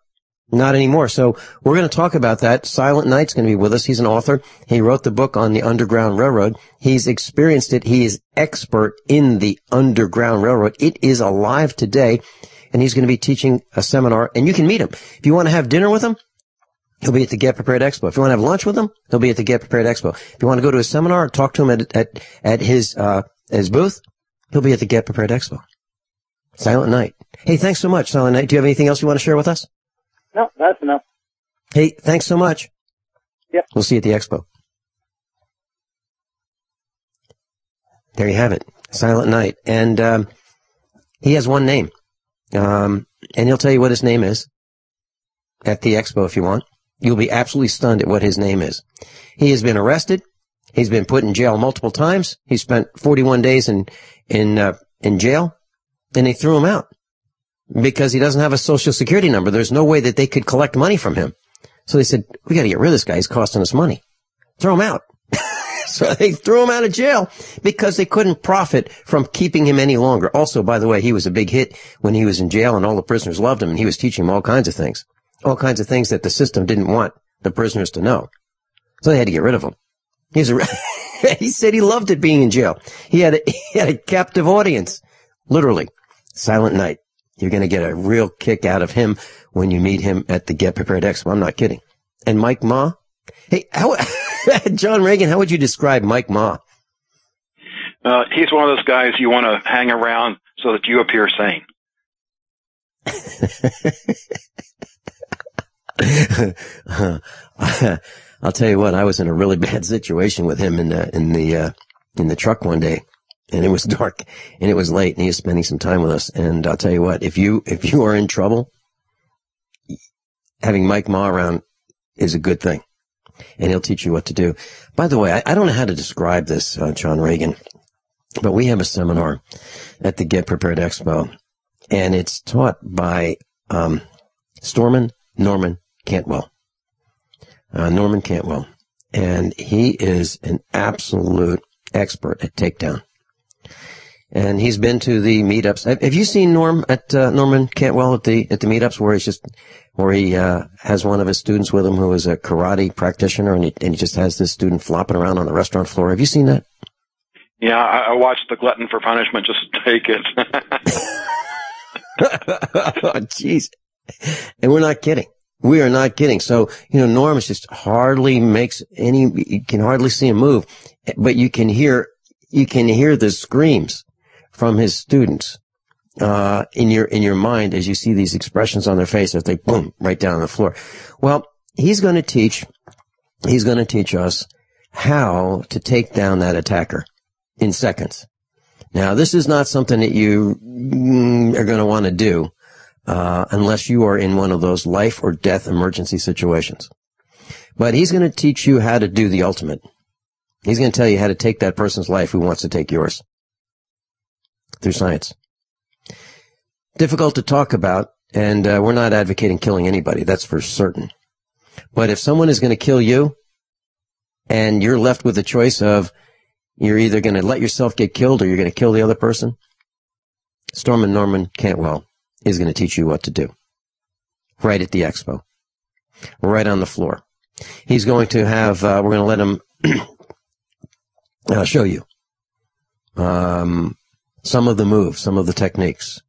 Not anymore. So we're going to talk about that. Silent Night's going to be with us. He's an author. He wrote the book on the Underground Railroad. He's experienced it. He is expert in the Underground Railroad. It is alive today, and he's going to be teaching a seminar, and you can meet him. If you want to have dinner with him, he'll be at the Get Prepared Expo. If you want to have lunch with him, he'll be at the Get Prepared Expo. If you want to go to a seminar, talk to him at his booth, he'll be at the Get Prepared Expo. Silent Night. Hey, thanks so much, Silent Night. Do you have anything else you want to share with us? No, that's enough. Hey, thanks so much. Yep. We'll see you at the expo. There you have it. Silent Night. And he has one name. And he'll tell you what his name is at the expo if you want. You'll be absolutely stunned at what his name is. He has been arrested. He's been put in jail multiple times. He spent 41 days in jail, and they threw him out because he doesn't have a social security number. There's no way that they could collect money from him. So they said, we got to get rid of this guy. He's costing us money. Throw him out. So they threw him out of jail because they couldn't profit from keeping him any longer. Also, by the way, he was a big hit when he was in jail, and all the prisoners loved him, and he was teaching them all kinds of things that the system didn't want the prisoners to know. So they had to get rid of him. He said he loved it being in jail. He had a captive audience. Literally. Silent Night. You're going to get a real kick out of him when you meet him at the Get Prepared Expo. I'm not kidding. And Mike Ma? Hey, John Regan, how would you describe Mike Ma? He's one of those guys you want to hang around so that you appear sane. I'll tell you what, I was in a really bad situation with him in the truck one day, and it was dark and it was late, and he was spending some time with us. And I'll tell you what, if you are in trouble, having Mike Ma around is a good thing, and he'll teach you what to do. By the way, I don't know how to describe this, John Regan, but we have a seminar at the Get Prepared Expo, and it's taught by Norman Cantwell. Norman Cantwell. And he is an absolute expert at takedown. And he's been to the meetups. Have you seen Norman Cantwell at the meetups where he has one of his students with him who is a karate practitioner, and he just has this student flopping around on the restaurant floor? Have you seen that? Yeah, I watched the Glutton for Punishment just to take it. Oh, jeez. And we're not kidding. We are not kidding. So, Norm just hardly you can hardly see him move, but you can hear the screams from his students, in your mind as you see these expressions on their face as they boom right down on the floor. Well, he's going to teach us how to take down that attacker in seconds. Now, this is not something that you are going to want to do unless you are in one of those life or death emergency situations. But he's going to teach you how to do the ultimate. He's going to tell you how to take that person's life who wants to take yours through science. Difficult to talk about, and we're not advocating killing anybody, that's for certain. But if someone is going to kill you, and you're left with the choice of you're either going to let yourself get killed or you're going to kill the other person, Stormin' Norman Cantwell is going to teach you what to do. Right at the expo. Right on the floor. He's going to have, we're going to let him show you some of the moves, some of the techniques.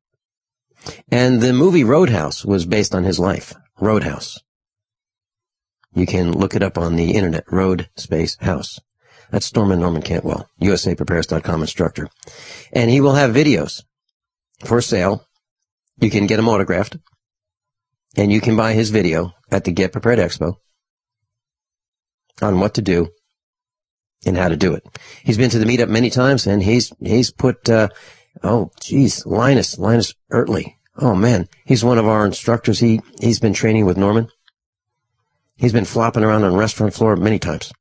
And the movie Roadhouse was based on his life. Roadhouse. You can look it up on the internet. Road Space House. That's Stormin' Norman Cantwell, USAPrepares.com instructor. And he will have videos for sale. You can get them autographed. And you can buy his video at the Get Prepared Expo on what to do and how to do it. He's been to the meetup many times, and he's put, Linus Ertley. Oh, man. He's one of our instructors. He's been training with Norman. He's been flopping around on the restaurant floor many times.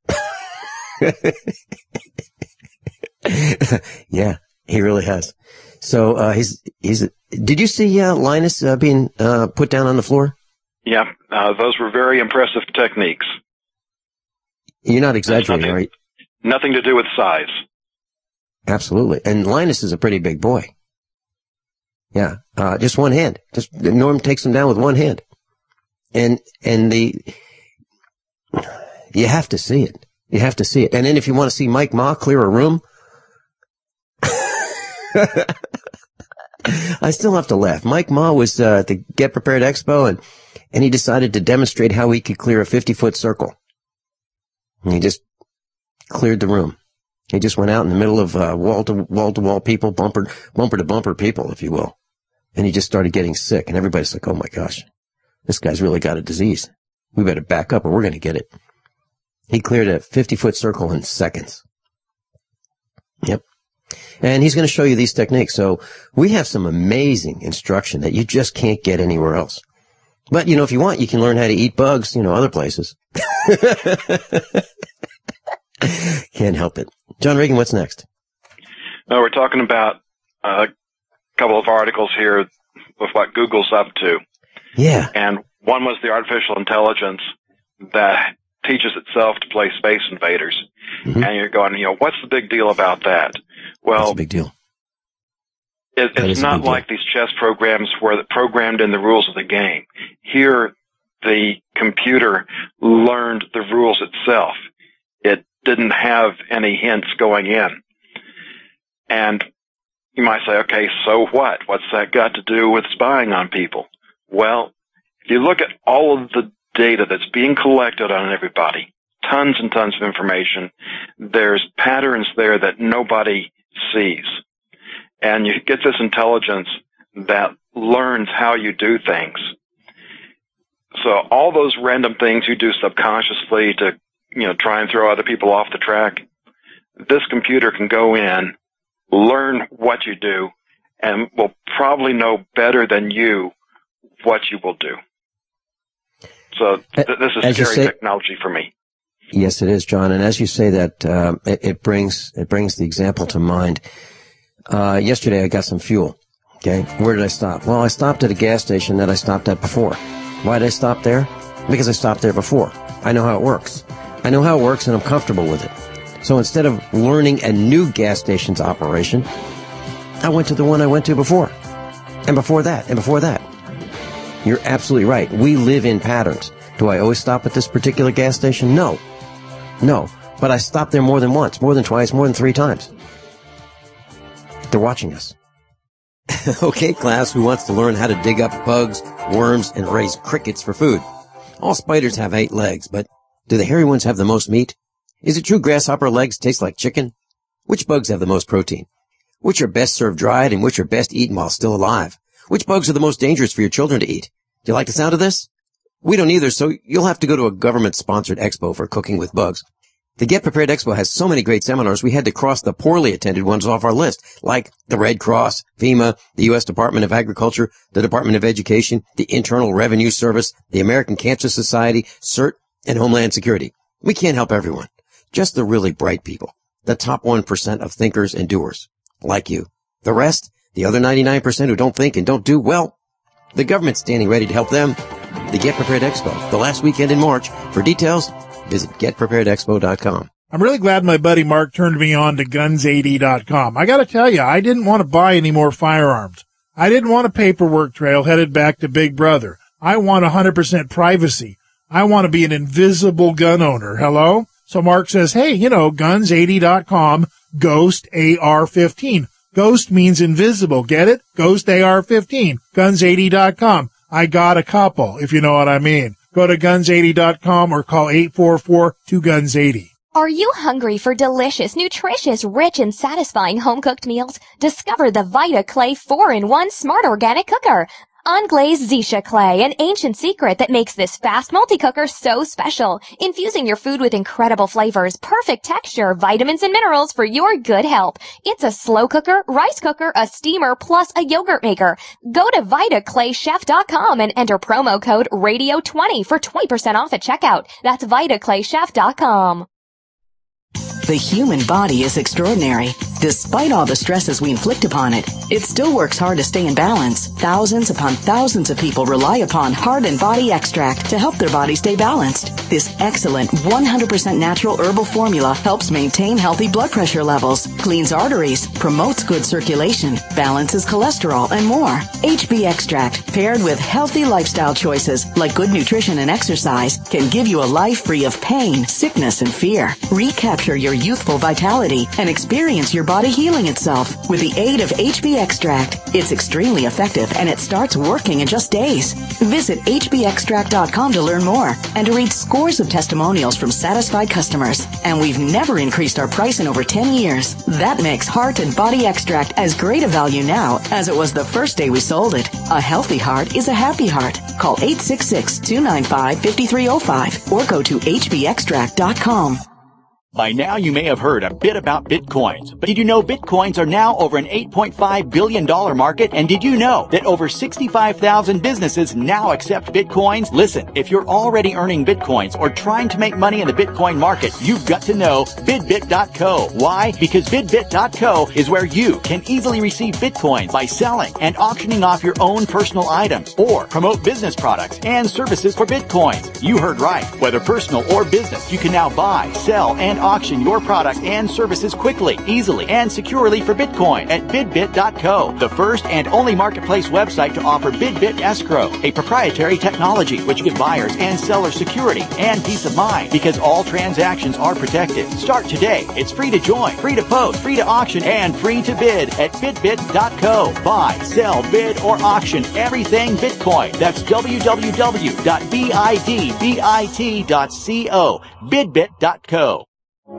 Yeah, he really has. So, did you see, Linus, being, put down on the floor? Yeah, those were very impressive techniques. You're not exaggerating, right? Nothing to do with size. Absolutely. And Linus is a pretty big boy. Yeah, just one hand. Norm takes him down with one hand. And you have to see it. You have to see it. And then if you want to see Mike Ma clear a room, I still have to laugh. Mike Ma was at the Get Prepared Expo, and he decided to demonstrate how he could clear a 50-foot circle. And he just cleared the room. He just went out in the middle of wall-to-wall people, bumper-to-bumper people, if you will. And he just started getting sick, and everybody's like, oh my gosh, this guy's really got a disease. We better back up or we're going to get it. He cleared a 50-foot circle in seconds. Yep. And he's going to show you these techniques. So we have some amazing instruction that you just can't get anywhere else. But, if you want, you can learn how to eat bugs, other places. Can't help it. John Regan, what's next? We're talking about a couple of articles here with what Google's up to. Yeah. And one was the artificial intelligence that teaches itself to play Space Invaders. Mm-hmm. And you're going, what's the big deal about that? Well, what's the big deal? It's not like these chess programs where it programmed in the rules of the game. Here, the computer learned the rules itself. It didn't have any hints going in. And you might say, okay, so what? What's that got to do with spying on people? Well, if you look at all of the data that's being collected on everybody, tons and tons of information, there's patterns there that nobody sees. And you get this intelligence that learns how you do things. So all those random things you do subconsciously to, try and throw other people off the track, this computer can go in, learn what you do, and will probably know better than you what you will do. So this is scary technology for me. Yes, it is, John. And as you say that, it brings the example to mind. Yesterday I got some fuel. Okay. Where did I stop? Well, I stopped at a gas station that I stopped at before. Why did I stop there? Because I stopped there before. I know how it works. And I'm comfortable with it. So instead of learning a new gas station's operation, I went to the one I went to before. And before that, and before that. You're absolutely right. We live in patterns. Do I always stop at this particular gas station? No. But I stopped there more than once, more than twice, more than 3 times. They're watching us. Okay, class, who wants to learn how to dig up bugs, worms, and raise crickets for food? All spiders have 8 legs, but do the hairy ones have the most meat? Is it true grasshopper legs taste like chicken? Which bugs have the most protein? Which are best served dried and which are best eaten while still alive? Which bugs are the most dangerous for your children to eat? Do you like the sound of this? We don't either, so you'll have to go to a government-sponsored expo for cooking with bugs. The Get Prepared Expo has so many great seminars, we had to cross the poorly attended ones off our list, like the Red Cross, FEMA, the U.S. Department of Agriculture, the Department of Education, the Internal Revenue Service, the American Cancer Society, CERT, and Homeland Security. We can't help everyone. Just the really bright people. The top 1% of thinkers and doers. Like you. The rest, the other 99% who don't think and don't do, well, the government's standing ready to help them. The Get Prepared Expo, the last weekend in March. For details, visit getpreparedexpo.com. I'm really glad my buddy Mark turned me on to guns80.com. I gotta tell you, I didn't want to buy any more firearms. I didn't want a paperwork trail headed back to Big Brother. I want 100% privacy. I want to be an invisible gun owner. Hello? So Mark says, hey, guns80.com, Ghost AR-15. Ghost means invisible. Get it? Ghost AR-15. Guns80.com. I got a couple, if you know what I mean. Go to guns80.com or call 844-2GUNS80. Are you hungry for delicious, nutritious, rich, and satisfying home-cooked meals? Discover the Vita Clay 4-in-1 Smart Organic Cooker. Unglazed Zisha clay, an ancient secret that makes this fast multi-cooker so special, infusing your food with incredible flavors, perfect texture, vitamins, and minerals for your good health. It's a slow cooker, rice cooker, a steamer, plus a yogurt maker. Go to VitaClayChef.com and enter promo code RADIO20 for 20% off at checkout. That's VitaClayChef.com. The human body is extraordinary. Despite all the stresses we inflict upon it, it still works hard to stay in balance. Thousands upon thousands of people rely upon Heart and Body Extract to help their body stay balanced. This excellent 100% natural herbal formula helps maintain healthy blood pressure levels, cleans arteries, promotes good circulation, balances cholesterol, and more. HB Extract, paired with healthy lifestyle choices like good nutrition and exercise, can give you a life free of pain, sickness, and fear. Recapture your youthful vitality and experience your body healing itself with the aid of HB Extract. It's extremely effective and it starts working in just days. Visit hbextract.com to learn more and to read scores of testimonials from satisfied customers. And we've never increased our price in over 10 years. That makes Heart and Body Extract as great a value now as it was the first day we sold it. A healthy heart is a happy heart. Call 866-295-5305 or go to hbextract.com. By now you may have heard a bit about Bitcoins, but did you know Bitcoins are now over an $8.5 billion market? And did you know that over 65,000 businesses now accept Bitcoins? Listen, if you're already earning Bitcoins or trying to make money in the Bitcoin market, you've got to know bidbit.co. Why? Because bidbit.co is where you can easily receive Bitcoins by selling and auctioning off your own personal items or promote business products and services for Bitcoins. You heard right. Whether personal or business, you can now buy, sell, and auction your products and services quickly, easily, and securely for Bitcoin at bidbit.co, the first and only marketplace website to offer Bidbit Escrow, a proprietary technology which gives buyers and sellers security and peace of mind because all transactions are protected. Start today. It's free to join, free to post, free to auction, and free to bid at bidbit.co. Buy, sell, bid, or auction everything Bitcoin. That's www.bidbit.co, bidbit.co.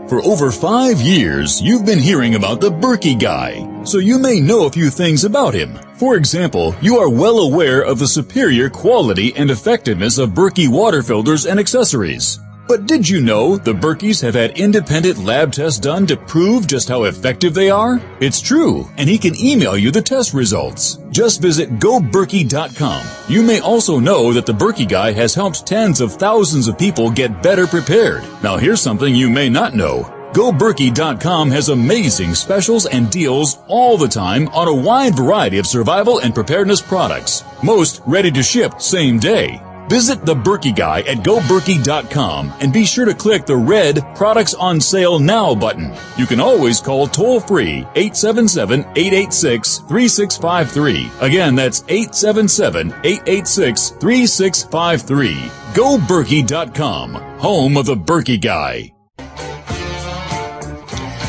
For over 5 years, you've been hearing about the Berkey guy, so you may know a few things about him. For example, you are well aware of the superior quality and effectiveness of Berkey water filters and accessories. But did you know the Berkeys have had independent lab tests done to prove just how effective they are? It's true, and he can email you the test results. Just visit goberkey.com. You may also know that the Berkey guy has helped tens of thousands of people get better prepared. Now here's something you may not know. GoBerkey.com has amazing specials and deals all the time on a wide variety of survival and preparedness products. Most ready to ship same day. Visit the Berkey Guy at GoBerkey.com and be sure to click the red Products on Sale Now button. You can always call toll-free 877-886-3653. Again, that's 877-886-3653. GoBerkey.com, home of the Berkey Guy.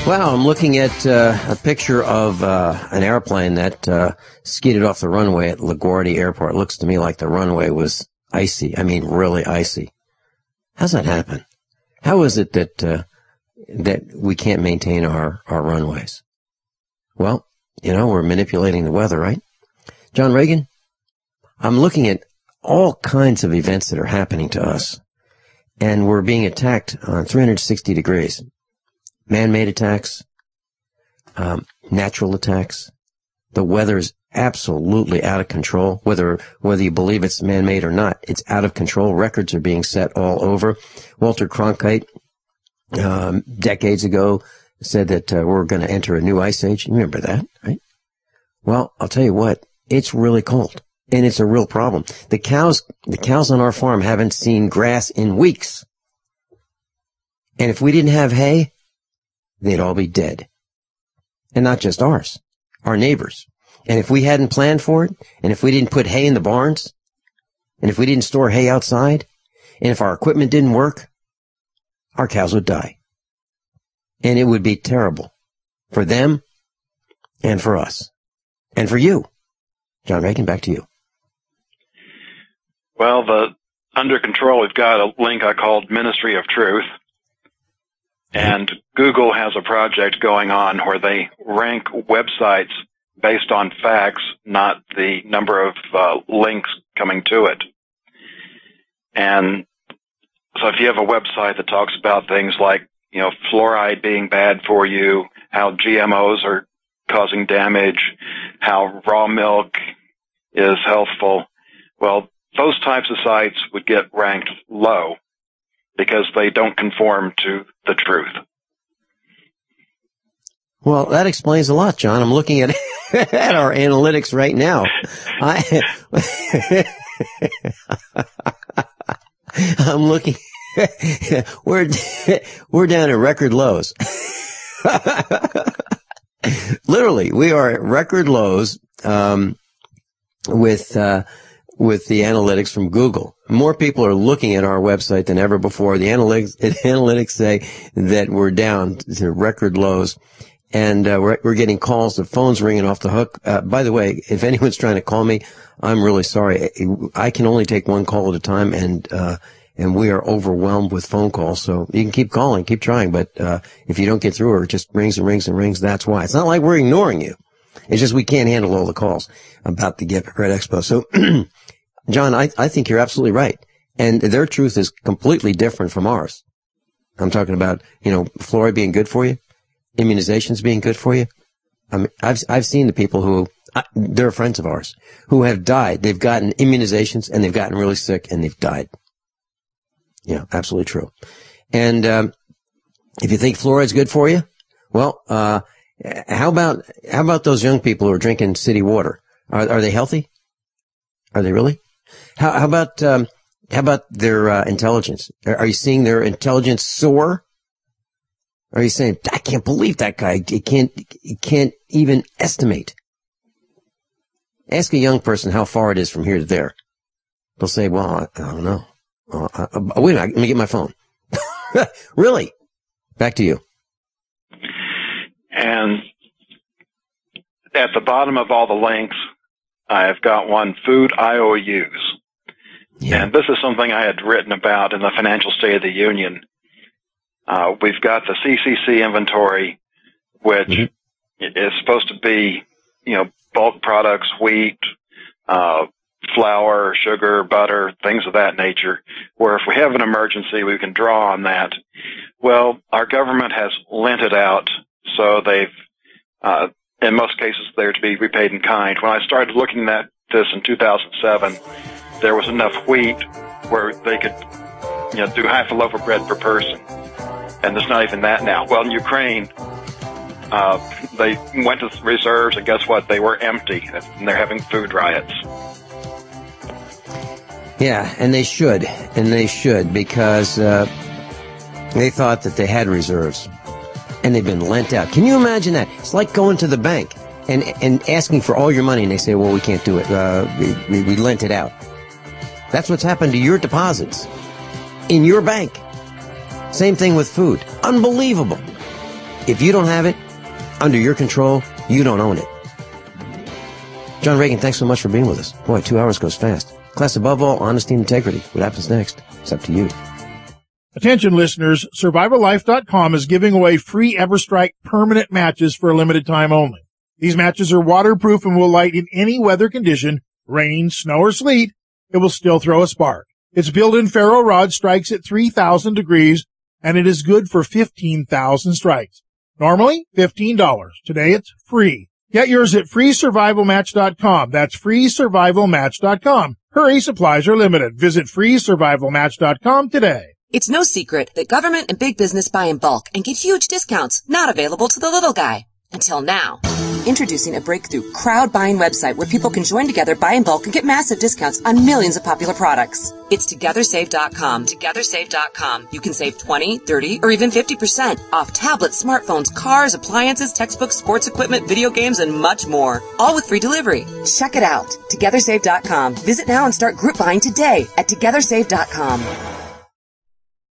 Wow, I'm looking at a picture of an airplane that skidded off the runway at LaGuardia Airport. It looks to me like the runway was icy. I mean, really icy. How's that happen? How is it that we can't maintain our runways? Well, we're manipulating the weather, right? John Regan, I'm looking at all kinds of events that are happening to us, and we're being attacked on 360 degrees. Man-made attacks, natural attacks. The weather's absolutely out of control, whether you believe it's man-made or not. It's out of control. Records are being set all over. Walter Cronkite, decades ago, said that we're going to enter a new ice age. You remember that, right? Well, I'll tell you what, it's really cold, and it's a real problem. The cows on our farm haven't seen grass in weeks. And if we didn't have hay, they'd all be dead. And not just ours, our neighbors. And if we hadn't planned for it, and if we didn't put hay in the barns, and if we didn't store hay outside, and if our equipment didn't work, our cows would die. And it would be terrible for them and for us and for you. John Regan, back to you. Well, under control, we've got a link I called Ministry of Truth. And Google has a project going on where they rank websites based on facts, not the number of links coming to it. And so if you have a website that talks about things like, fluoride being bad for you, how GMOs are causing damage, how raw milk is healthful, well, those types of sites would get ranked low because they don't conform to the truth. Well, that explains a lot, John. I'm looking at at our analytics right now. I'm looking. We're down at record lows. Literally, we are at record lows with the analytics from Google. More people are looking at our website than ever before. The analytics say that we're down to record lows. And we're getting calls, the phone's ringing off the hook. By the way, if anyone's trying to call me, I'm really sorry. I can only take one call at a time, and we are overwhelmed with phone calls. So you can keep calling, keep trying, but if you don't get through, or it just rings and rings and rings, that's why. It's not like we're ignoring you. It's just we can't handle all the calls about the Get Prepared Expo. So, John, I think you're absolutely right. And their truth is completely different from ours. I'm talking about, fluoride being good for you, immunizations being good for you. I mean, I've seen the people who, they're friends of ours, who have died. They've gotten immunizations and they've gotten really sick and they've died. Yeah, absolutely true. And if you think fluoride's good for you, well, how about those young people who are drinking city water? Are they healthy? Are they really? How about their intelligence? Are you seeing their intelligence soar? Are you saying, I can't believe that guy? He can't even estimate. Ask a young person how far it is from here to there. They'll say, well, I don't know. Wait a minute, let me get my phone. Really? Back to you. And at the bottom of all the links, I've got one, food IOUs. Yeah. And this is something I had written about in the Financial State of the Union. We've got the CCC inventory, which is supposed to be, bulk products, wheat, flour, sugar, butter, things of that nature, where if we have an emergency, we can draw on that. Well, our government has lent it out, so they've, in most cases, they're to be repaid in kind. When I started looking at this in 2007, there was enough wheat where they could, do half a loaf of bread per person. And there's not even that now. Well, in Ukraine, they went to reserves, and guess what? They were empty, and they're having food riots. Yeah, and they should, because they thought that they had reserves, and they've been lent out. Can you imagine that? It's like going to the bank and asking for all your money, and they say, well, we can't do it. We lent it out. That's what's happened to your deposits in your bank. Same thing with food. Unbelievable. If you don't have it under your control, you don't own it. John Regan, thanks so much for being with us. Boy, 2 hours goes fast. Class, above all, honesty and integrity. What happens next? It's up to you. Attention listeners, SurvivalLife.com is giving away free EverStrike permanent matches for a limited time only. These matches are waterproof and will light in any weather condition, rain, snow, or sleet. It will still throw a spark. Its built-in ferro rod strikes at 3,000 degrees, and it is good for 15,000 strikes. Normally, $15. Today, it's free. Get yours at freesurvivalmatch.com. That's freesurvivalmatch.com. Hurry, supplies are limited. Visit freesurvivalmatch.com today. It's no secret that government and big business buy in bulk and get huge discounts not available to the little guy. Until now. Introducing a breakthrough crowd buying website where people can join together, buy in bulk, and get massive discounts on millions of popular products. It's TogetherSave.com. TogetherSave.com. You can save 20, 30, or even 50% off tablets, smartphones, cars, appliances, textbooks, sports equipment, video games, and much more. All with free delivery. Check it out. TogetherSave.com. Visit now and start group buying today at TogetherSave.com.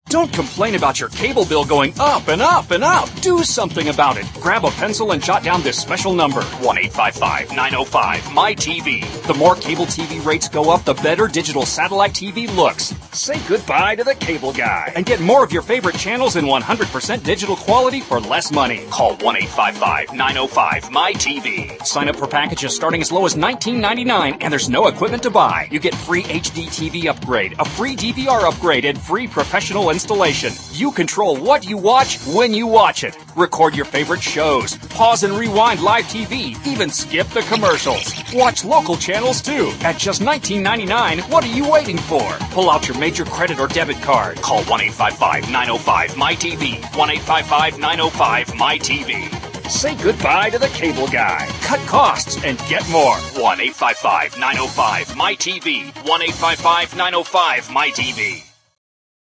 Don't complain about your cable bill going up and up and up. Do something about it. Grab a pencil and jot down this special number, 1-855-905-MY-TV. The more cable TV rates go up, the better digital satellite TV looks. Say goodbye to the cable guy and get more of your favorite channels in 100% digital quality for less money. Call 1-855-905-MY-TV. Sign up for packages starting as low as $19.99, and there's no equipment to buy. You get free HD TV upgrade, a free DVR upgrade, and free professional installation. You control what you watch when you watch it. Record your favorite shows. Pause and rewind live TV. Even skip the commercials. Watch local channels too. At just $19.99, what are you waiting for? Pull out your major credit or debit card. Call 1-855-905-MY-TV. 1-855-905-MY-TV. Say goodbye to the cable guy. Cut costs and get more. 1-855-905-MY-TV. 1-855-905-MY-TV.